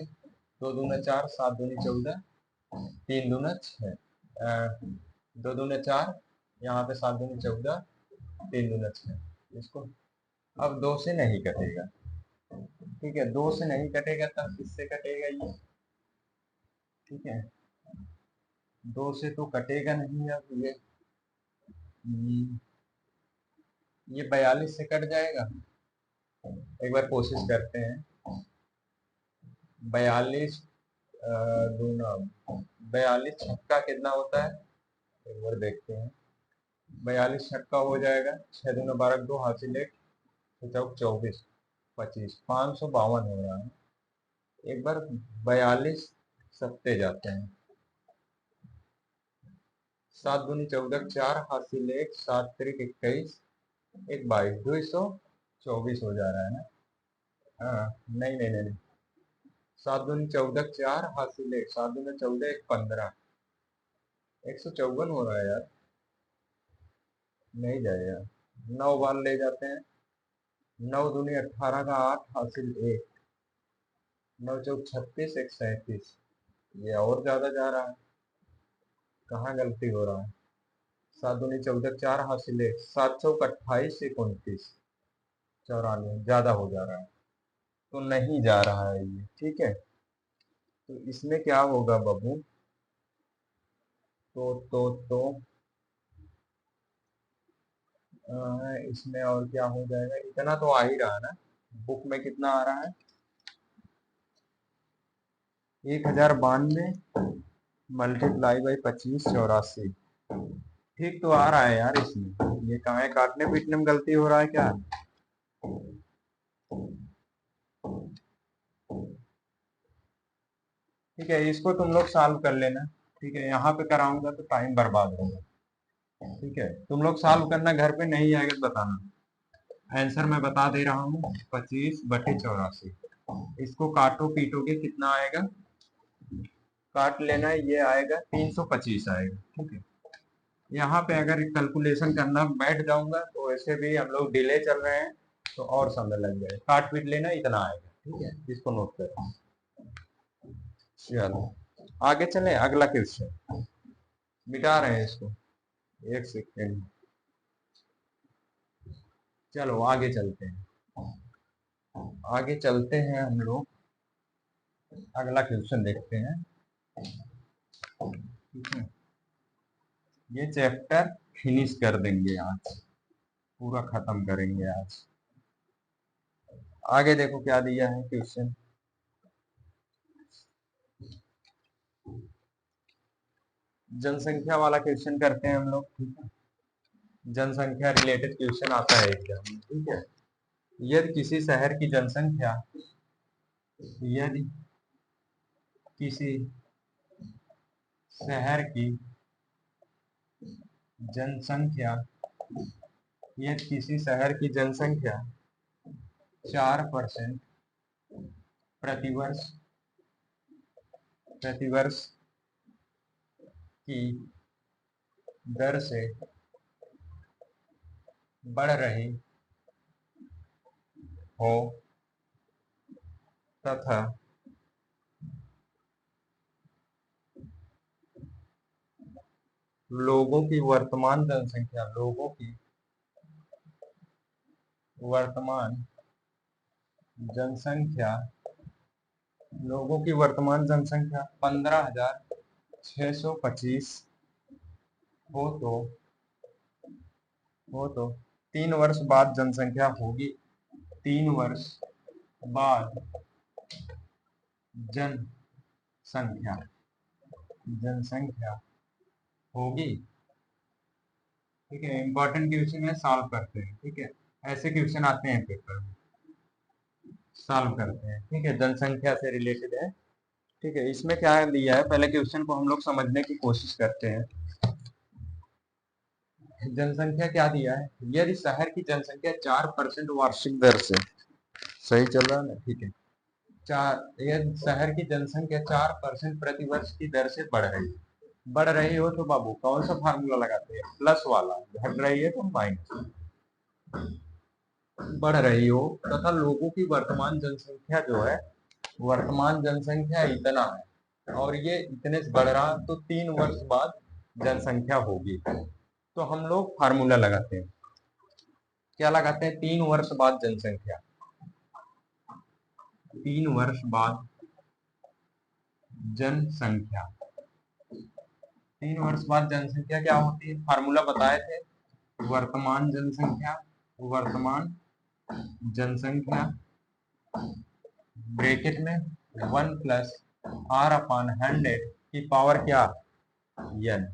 2 दूना 4, 7 दूनी 14, 3 दूना 6, 2 दूना 4, यहाँ पे 7 दूनी 14, 3 दूना 6, इसको अब 2 से नहीं कटेगा, ठीक है, 2 से नहीं कटेगा तब किससे कटेगा ये, ठीक है, 2 से तो कटेगा नहीं, अब ये 42 से कट जाएगा, एक बार कोशिश करते हैं, 42 दूना 42 छक्का कितना होता है, एक बार देखते हैं, 42 छक्का हो जाएगा, 6 दूना 12 2 हासिल 1 चौक 24 25 552 हो रहा है, एक बार 42 सत्ते जाते हैं, 7 दूनी 14 4 हासिल 1 7 तिरिक 21 एक 22 224 हो जा रहा है ना, हाँ नहीं नहीं नहीं, 7 दूनी 14 4 हासिल 1 7 दूनी 14 1 15 154 हो रहा है यार, नहीं जाएगा, 9 बार ले जाते हैं, 9 दूनी 18 का 8 हासिल 1 9 चौक 36 1 37, ये और ज्यादा जा रहा है, कहाँ गलती हो रहा है, 7 दूनी 14 4 हासिल 1 7 चौक 28 1 29 94, ज्यादा हो जा रहा है, तो नहीं जा रहा है ये, ठीक है, तो इसमें क्या होगा बाबू, तो इसमें और क्या हो जाएगा, इतना तो आ ही रहा है ना, बुक में कितना आ रहा है, 1092 मल्टीप्लाई बाई 25 84, ठीक तो आ रहा है यार इसमें, ये कहाँ है, काटने पीटने में गलती हो रहा है क्या, ठीक है, इसको तुम लोग सॉल्व कर लेना। ठीक है, यहाँ पे कराऊंगा तो टाइम बर्बाद होगा। ठीक है, तुम लोग सॉल्व करना, घर पे नहीं आएगा तो बताना। आंसर मैं बता दे रहा हूँ, 25/84। इसको काटो पीटोगे कितना आएगा, काट लेना, ये आएगा 325 आएगा। ठीक है, यहाँ पे अगर कैलकुलेशन करना बैठ जाऊंगा तो वैसे भी हम लोग डिले चल रहे हैं तो और समय लग जाए, काट पीट लेना इतना आएगा। ठीक है, इसको नोट करो। चलो आगे चले, अगला क्वेश्चन मिटा रहे हैं इसको, एक सेकेंड। चलो आगे चलते हैं, आगे चलते हैं हम लोग, अगला क्वेश्चन देखते हैं। ठीक है, ये चैप्टर फिनिश कर देंगे आज, पूरा खत्म करेंगे आज। आगे देखो क्या दिया है क्वेश्चन। जनसंख्या वाला क्वेश्चन करते हैं हम लोग। ठीक है, जनसंख्या रिलेटेड क्वेश्चन आता है एग्जाम में। ठीक है, यदि किसी शहर की जनसंख्या, यदि किसी शहर की जनसंख्या, यदि किसी शहर की जनसंख्या 4% प्रतिवर्ष प्रतिवर्ष की दर से बढ़ रही हो तथा लोगों की वर्तमान जनसंख्या, वर्तमान जनसंख्या लोगों की वर्तमान जनसंख्या 15,625 हो तो 3 वर्ष बाद जनसंख्या होगी, 3 वर्ष बाद जनसंख्या जनसंख्या होगी। ठीक है, इंपॉर्टेंट क्वेश्चन है, सॉल्व करते हैं। ठीक है, ऐसे क्वेश्चन आते हैं पेपर में, सॉल्व करते हैं। ठीक है, जनसंख्या से रिलेटेड है। ठीक है, इसमें क्या दिया है, पहले क्वेश्चन को हम लोग समझने की कोशिश करते हैं। जनसंख्या क्या दिया है, यदि शहर की जनसंख्या 4% वार्षिक दर से, सही चल रहा है ना। ठीक है, यदि शहर की जनसंख्या 4% प्रति वर्ष की दर से बढ़ रही हो तो बाबू कौन सा फार्मूला लगाते हैं, प्लस वाला। घट रही है तो माइनस। बढ़ रही हो तथा लोगों की वर्तमान जनसंख्या जो है, वर्तमान जनसंख्या इतना है और ये इतने से बढ़ रहा, तो 3 वर्ष बाद जनसंख्या होगी। तो हम लोग फार्मूला लगाते हैं, क्या लगाते हैं, 3 वर्ष बाद जनसंख्या, 3 वर्ष बाद जनसंख्या, 3 वर्ष बाद जनसंख्या क्या होती है, फार्मूला बताए थे, वर्तमान जनसंख्या, वर्तमान जनसंख्या ब्रैकेट में 1+r/100 की पावर क्या, n।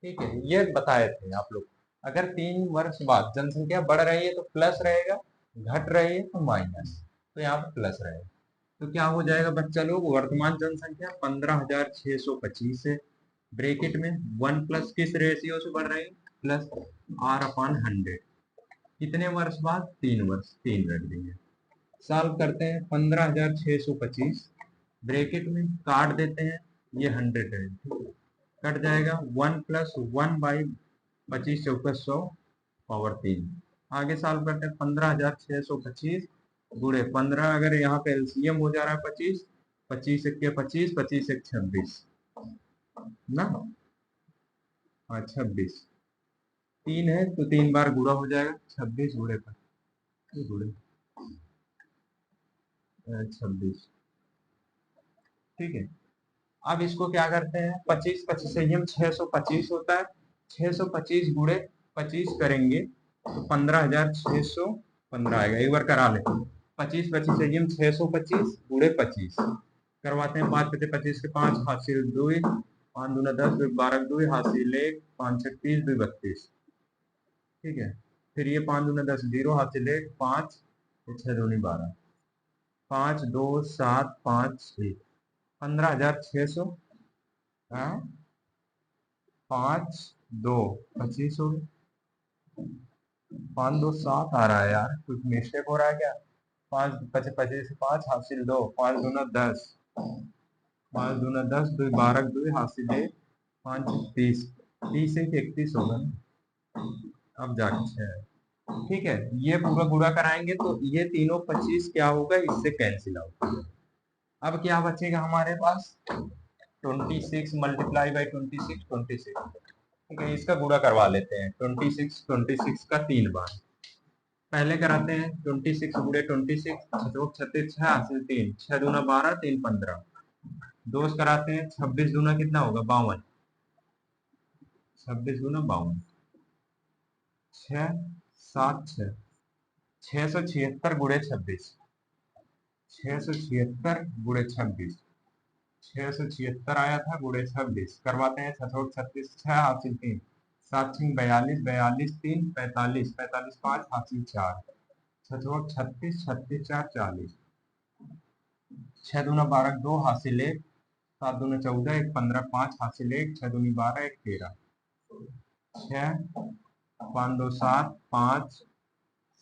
ठीक है, ये बताए थे आप लोग। अगर 3 वर्ष बाद जनसंख्या बढ़ रही है तो प्लस रहेगा, घट रही है तो माइनस, तो यहाँ पे प्लस रहेगा। तो क्या हो जाएगा बच्चा लोग, वर्तमान जनसंख्या 15,625 है, ब्रैकेट में 1 प्लस किस रेशियो से बढ़ रही है, +r/100। कितने वर्ष बाद, 3 वर्ष, 3 रख देंगे। सॉल्व करते हैं, 15,625 ब्रैकेट में काट देते हैं, ये 100 है, कट जाएगा, 1+1/25 × 100 / 3। आगे सॉल्व करते हैं, 15,625 गुणे 15, अगर यहाँ पे एलसीएम हो जा रहा है 25, 25 1 25, 25 1 26 ना, हाँ 26, 3 है तो 3 बार गुणा हो जाएगा, 26 गुणे 26। ठीक है, अब इसको क्या करते हैं, 25 25 से हम 625 होता है, 625 गुणे 25 करेंगे तो 15,615 आएगा। एक बार करा ले, 25 25 से हम 625 गुणे 25 करवाते हैं, 5 5 25 के 5 हासिल 2, 5 दूना 10, 12 2 हासिल 1, 5 6 30 2 32। ठीक है, फिर ये 5 दूना 10 0 हासिल 1, 5 6 दूनी 12, 5 2 7 5 1। 15,600, 5 2 25 हो गए। 5 2 7 आ रहा है यार, कुछ मिस्टेक हो रहा है क्या? 5 25 25 5 हासिल 2, 5 दूना 10, 5 दूना 10, 2 12 2 हासिल 1, 5 30, 30 1 31 होगा ना। अब जाके 6, ठीक है। ये पूरा गुणा कराएंगे तो ये तीनों 25 क्या होगा, इससे कैंसिल आउट। अब क्या बचेगा हमारे पास? 26 मल्टीप्लाई बाई 26, 26, ठीक है। इसका गुणा करवा लेते हैं। 26 का 3 बार पहले कराते हैं। 26 गुणे 26, 36 6 हासिल 3, 6 दूना 12, 3 15, दोस्त कराते हैं। 26 दूना कितना होगा? 52, 26 दूना 52, 6 7 6, 676 गुणे 26, 676 गुणे 26, 676 आया था गुणे 26 करवाते हैं। 36 6 हासिल 3, 7 6 42, 42 3 45, 45 5 हासिल 4, 36 36 4 40, 6 दूना 12 2 हासिल 1, 7 दूना 14 1 15 5 हासिल 1, 6 दूनी 12 1 13, 6 5 2 7 5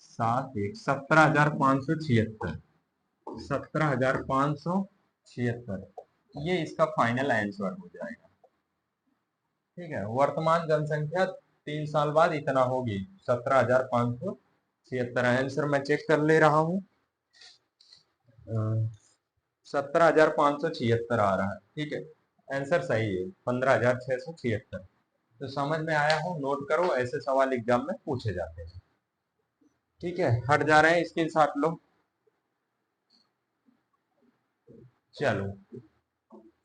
7 1 17,576, 17,576 ये इसका फाइनल आंसर हो जाएगा। ठीक है, वर्तमान जनसंख्या 3 साल बाद इतना होगी, 17,576। आंसर मैं चेक कर ले रहा हूँ, 17,576 आ रहा है। ठीक है, आंसर सही है, 15,676। तो समझ में आया हो, नोट करो, ऐसे सवाल एग्जाम में पूछे जाते हैं। ठीक है, हट जा रहे हैं, स्क्रीनशॉट लो। चलो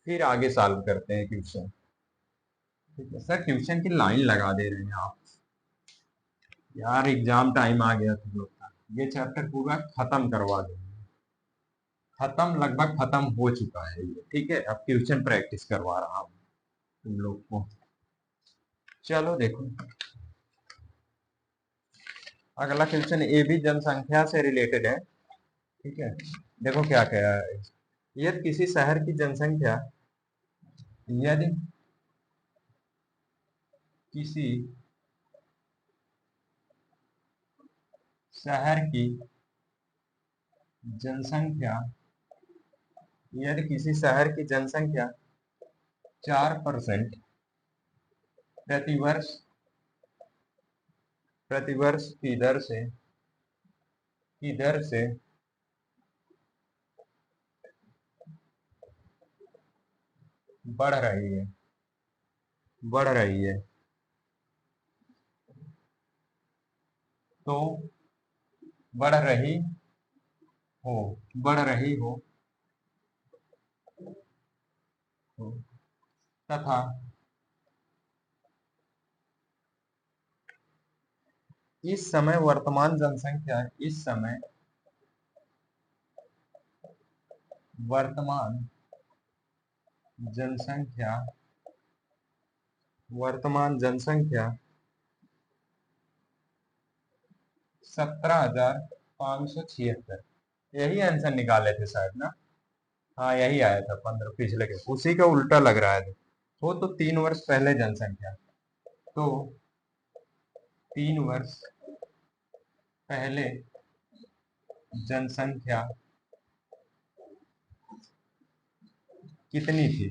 फिर आगे सॉल्व करते हैं क्वेश्चन। ठीक है सर, ट्यूशन की लाइन लगा दे रहे हैं आप यार, एग्जाम टाइम आ गया तुम लोग का। ये चैप्टर पूरा खत्म करवा देंगे, खत्म, लगभग खत्म हो चुका है ये। ठीक है, अब ट्यूशन प्रैक्टिस करवा रहा हूँ तुम लोग को। चलो देखो, अगला क्वेश्चन ए भी जनसंख्या से रिलेटेड है। ठीक है, देखो क्या कह है। यदि किसी शहर की जनसंख्या, यदि किसी शहर की जनसंख्या, यदि किसी शहर की जनसंख्या 4% प्रतिवर्ष प्रतिवर्ष की दर से बढ़ रही है, बढ़ रही है, तो बढ़ रही हो, बढ़ रही हो, तथा इस समय वर्तमान जनसंख्या वर्तमान जनसंख्या 17,576, यही आंसर निकाले थे शायद ना। हाँ यही आया था 15 पिछले के, उसी का उल्टा लग रहा है। वो तो 3 वर्ष पहले जनसंख्या, तो 3 वर्ष पहले जनसंख्या कितनी थी,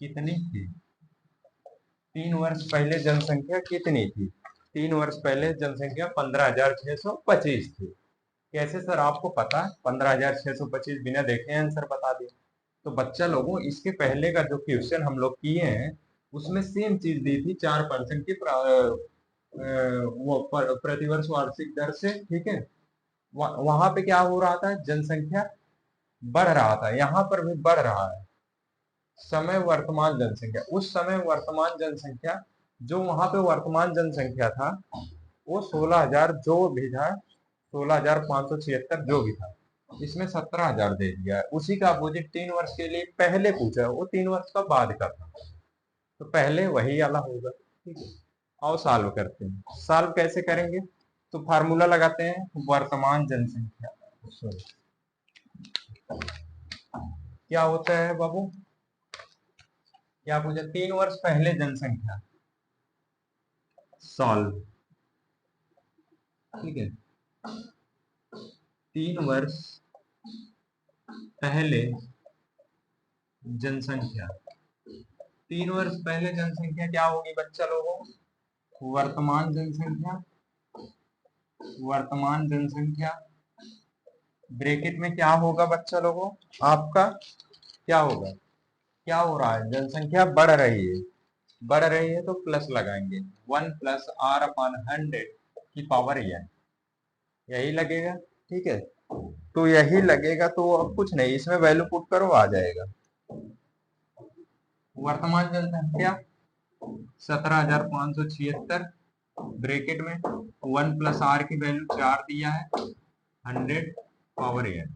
कितनी थी? 3 वर्ष पहले जनसंख्या कितनी थी? 3 वर्ष पहले जनसंख्या 15,625 थी। कैसे सर आपको पता? 15,625 बिना देखे आंसर बता दिए। तो बच्चा लोगों, इसके पहले का जो क्वेश्चन हम लोग किए हैं उसमें सेम चीज दी थी, 4% की वो प्रतिवर्ष वार्षिक दर से। ठीक है, वहां पे क्या हो रहा था? जनसंख्या बढ़ रहा था, यहाँ पर भी बढ़ रहा है। समय वर्तमान जनसंख्या, उस समय वर्तमान जनसंख्या, जो वहां पे वर्तमान जनसंख्या था वो 16,000 जो भी था, 16,576 जो भी था, इसमें 17,000 दे दिया है। उसी का अपोजिट 3 वर्ष के लिए पहले पूछा है, वो 3 वर्ष का बाद का था, तो पहले वही वाला होगा। ठीक है, आओ सॉल्व करते हैं। सॉल्व कैसे करेंगे? तो फार्मूला लगाते हैं, वर्तमान जनसंख्या, सॉरी क्या होता है बाबू, क्या पूछा, 3 वर्ष पहले जनसंख्या, सॉल्व। ठीक है, 3 वर्ष पहले जनसंख्या, 3 वर्ष पहले जनसंख्या क्या होगी बच्चा लोगों, वर्तमान जनसंख्या, वर्तमान जनसंख्या ब्रैकेट में क्या होगा बच्चा लोगों, आपका क्या होगा, क्या हो रहा है, जनसंख्या बढ़ रही है, बढ़ रही है तो प्लस लगाएंगे, 1+r/100 की पावर n, यही लगेगा। ठीक है, तो यही लगेगा, तो अब कुछ नहीं, इसमें वैल्यू पुट करो आ जाएगा। वर्तमान जनसंख्या 17,576, ब्रैकेट में 1+r की वैल्यू 4 दिया है, 100 पावर n,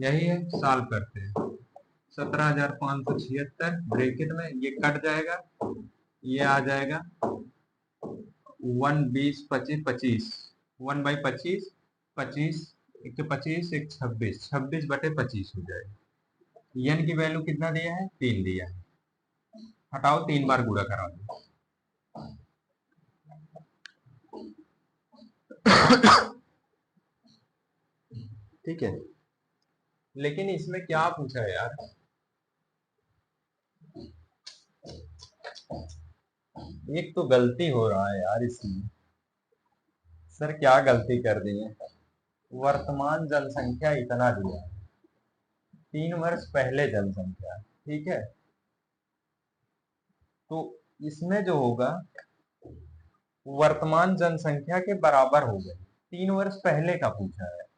यही है, सॉल्व करते हैं। 17,576 ब्रैकेट में ये कट जाएगा, ये आ जाएगा 1 20 25 25, 1/25, 25 एक 25 एक 26, 26/25 हो जाएगा। n की वैल्यू कितना दिया है, 3 दिया है, हटाओ 3 बार गुणा करा दो। ठीक है, लेकिन इसमें क्या पूछा है यार, एक तो गलती हो रहा है यार इसमें, सर क्या गलती कर दी है, वर्तमान जनसंख्या इतना दिया है, 3 वर्ष पहले जनसंख्या, ठीक है, तो इसमें जो होगा वर्तमान जनसंख्या के बराबर हो गई, 3 वर्ष पहले का पूछा है,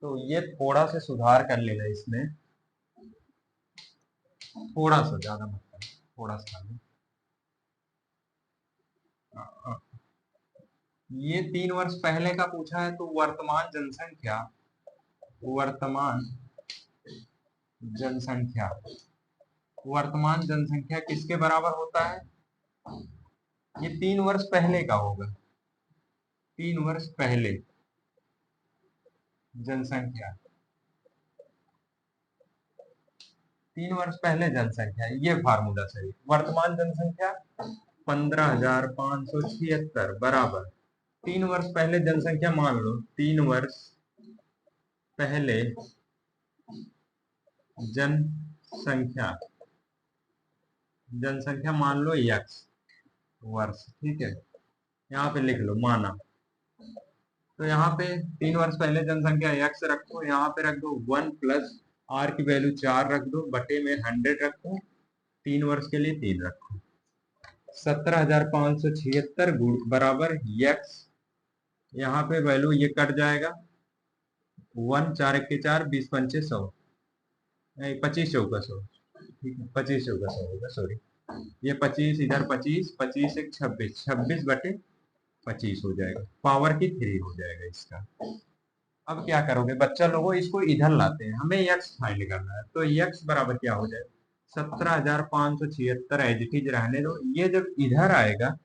तो ये थोड़ा सा सुधार कर लेना इसमें, थोड़ा सा, ज्यादा मतलब थोड़ा सा, ये 3 वर्ष पहले का पूछा है, तो वर्तमान जनसंख्या, वर्तमान जनसंख्या, वर्तमान जनसंख्या किसके बराबर होता है, ये 3 वर्ष पहले का होगा, 3 वर्ष पहले जनसंख्या, 3 वर्ष पहले जनसंख्या, ये फार्मूला सही, वर्तमान जनसंख्या 15,576 बराबर 3 वर्ष पहले जनसंख्या, मान लो 3 वर्ष पहले जनसंख्या, जनसंख्या मान लो x वर्ष, ठीक है, यहाँ पे लिख लो माना, तो यहाँ पे 3 वर्ष पहले जनसंख्या x रखो, यहाँ पे रख दो 1+r की वैल्यू 4 रख दो, बटे में 100 रखो, 3 वर्ष के लिए 3 रखो, 17,576 बराबर x, यहाँ पे वैल्यू ये कट जाएगा, 1 4 1 के 4, 20 पंचे 100, नहीं 25 चौका 100, ठीक है, 25 चौका 100 होगा, सॉरी, ये 25 इधर 25, 25 एक 26, 26/25 हो जाएगा, पावर की 3 हो जाएगा इसका। अब क्या करोगे बच्चा लोगों, इसको इधर लाते हैं, हमें x फाइंड करना है, तो x बराबर क्या हो जाए, 17,576 एज इट इज रहने दो, ये जब इधर आएगा,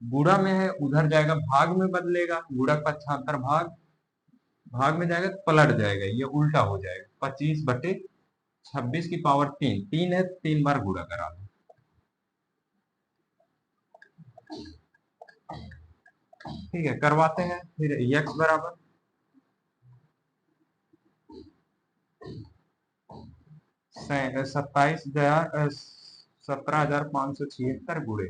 गुणा में है उधर जाएगा, भाग में बदलेगा, गुणक पक्षांतर भाग, भाग में जाएगा तो पलट जाएगा, ये उल्टा हो जाएगा, 25/26 की पावर 3, 3 है 3 बार गुणा करा दो, ठीक है, करवाते हैं, फिर x बराबर 17,576 गुणे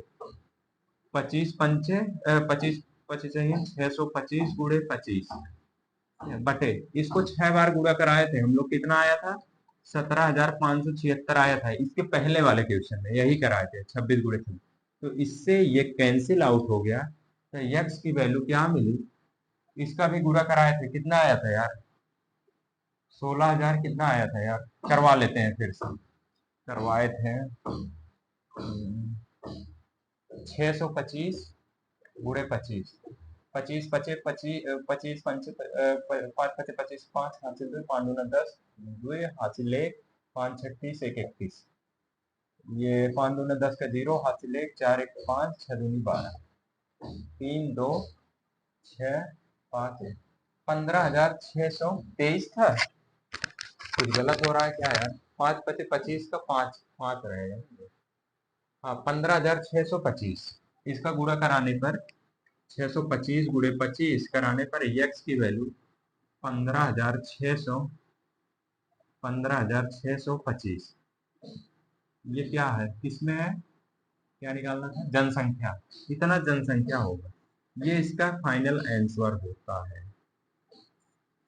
25 पंचे 25 25 चाहिए 625 गुणे 25 बटे, इसको 6 बार गुणा कराए थे हम लोग, कितना आया था, 17,576 आया था, इसके पहले वाले क्वेश्चन में यही कराए थे, 26 गुणे 26, तो इससे ये कैंसिल आउट हो गया, तो x की वैल्यू क्या मिली, इसका भी गुणा कराए थे, कितना आया था यार, 16,000 कितना आया था यार, करवा लेते हैं फिर से, करवाए थे 625 गुणे 25, 25 पचे 25 25 पंचे 5 पचे 25, 5 हासिल 2, 5 दूना 10, 2 हासिल 1, 5 36 1 31, ये 5 दूना 10 का 0, हासिल 1, 4 1 5, 6 दूनी 12, 3 2 6 5 1, 15,623 था, कुछ गलत हो रहा है क्या यार? 5 × 25 का 5 रहेगा। हाँ, 15,625। इसका गुणा कराने पर 625 × 25 कराने पर यक्स की वैल्यू 15,600 15,625। ये क्या है, किसमें है, क्या निकालना था, जनसंख्या। कितना जनसंख्या होगा, ये इसका फाइनल आंसर होता है।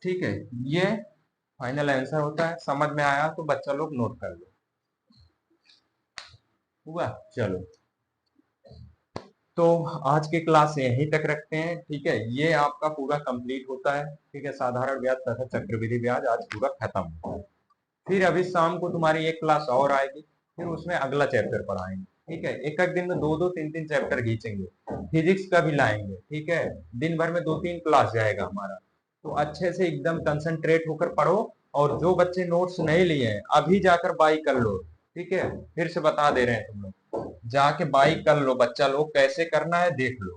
ठीक है, ये फाइनल आंसर होता है। समझ में आया तो बच्चा लोग नोट कर लो। हुआ, चलो तो आज की क्लास यहीं तक रखते हैं। ठीक है, ये आपका पूरा कंप्लीट होता है। ठीक है, साधारण ब्याज तथा चक्रवृद्धि ब्याज आज पूरा खत्म होता है। फिर अभी शाम को तुम्हारी एक क्लास और आएगी, फिर उसमें अगला चैप्टर पढ़ाएंगे। ठीक है, एक एक दिन में दो दो तीन तीन चैप्टर खींचेंगे, फिजिक्स का भी लाएंगे। ठीक है, दिन भर में 2-3 क्लास जाएगा हमारा। तो अच्छे से एकदम कंसंट्रेट होकर पढ़ो। और जो बच्चे नोट्स नहीं लिए हैं अभी जाकर बाई कर लो। ठीक है, फिर से बता दे रहे हैं, तुम लोग जाके बाई कर लो, बच्चा लोग कैसे करना है देख लो।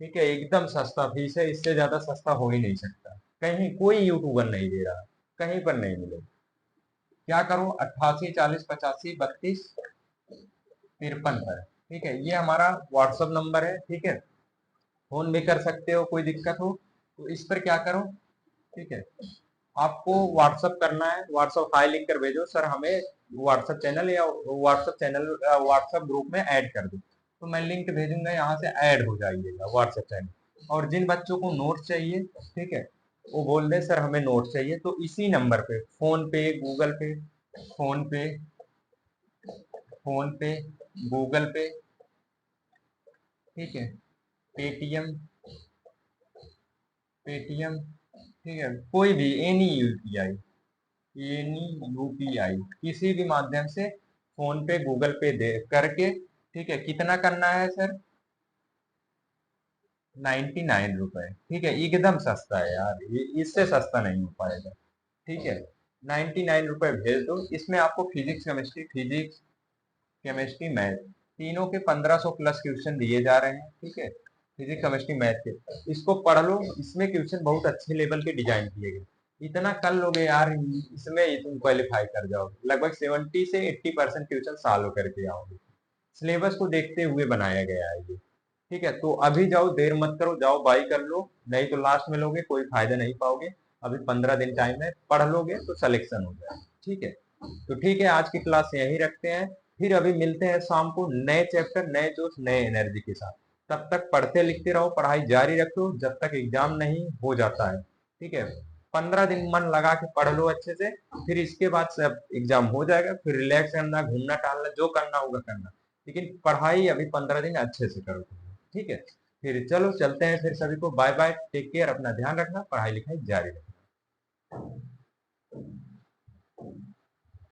ठीक है, एकदम सस्ता फीस है, इससे ज्यादा सस्ता हो ही नहीं सकता। कहीं कोई यूट्यूबर नहीं दे रहा, कहीं पर नहीं मिलेगा। क्या करो, 88 40 85 32 53 पर। ठीक है, ये हमारा व्हाट्सअप नंबर है। ठीक है, फोन भी कर सकते हो, कोई दिक्कत हो तो इस पर क्या करो। ठीक है, आपको व्हाट्सअप करना है, व्हाट्सअप हाई लिख कर भेजो, सर हमें व्हाट्सअप चैनल या व्हाट्सअप ग्रुप में ऐड कर दो। तो मैं लिंक भेजूंगा, यहाँ से ऐड हो जाइएगा व्हाट्सएप चैनल। और जिन बच्चों को नोट चाहिए, ठीक है, वो बोल दे सर हमें नोट चाहिए, तो इसी नंबर पे फोन पे, गूगल पे, फोन पे, फोन पे, गूगल पे, ठीक है, पेटीएम, पेटीएम, ठीक है, कोई भी एनी यूपीआई किसी भी माध्यम से फोन पे, गूगल पे दे करके। ठीक है, कितना करना है सर, 99 रुपए। ठीक है, एकदम सस्ता है यार, ये इससे सस्ता नहीं हो पाएगा। ठीक है, 99 रुपए भेज दो। इसमें आपको फिजिक्स केमिस्ट्री मैथ तीनों के 1500 प्लस क्वेश्चन दिए जा रहे हैं। ठीक है, फिजिक्स केमिस्ट्री मैथ के, इसको पढ़ लो। इसमें क्वेश्चन बहुत अच्छे लेवल के डिजाइन किए गए। इतना कर लोगे यार, इसमें तुम क्वालिफाई कर जाओगे। लगभग 70 से 80% क्वेश्चन सॉल्व करके आओगे। सिलेबस को देखते हुए बनाया गया है ये। ठीक है, तो अभी जाओ, देर मत करो, जाओ बाई कर लो, नहीं तो लास्ट में लोगे कोई फायदा नहीं पाओगे। अभी 15 दिन टाइम है, पढ़ लोगे तो सिलेक्शन हो जाएगा। ठीक है, तो ठीक है, आज की क्लास यही रखते हैं। फिर अभी मिलते हैं शाम को नए चैप्टर, नए जोश, नए एनर्जी के साथ। तब तक पढ़ते लिखते रहो, पढ़ाई जारी रखो जब तक एग्जाम नहीं हो जाता है। ठीक है, 15 दिन मन लगा के पढ़ लो अच्छे से। फिर इसके बाद सब एग्जाम हो जाएगा, फिर रिलैक्स करना, घूमना टहलना, जो करना होगा करना। लेकिन पढ़ाई अभी 15 दिन अच्छे से करो। ठीक है, फिर चलो चलते हैं, फिर सभी को बाय बाय, टेक केयर, अपना ध्यान रखना, पढ़ाई लिखाई जारी रखना।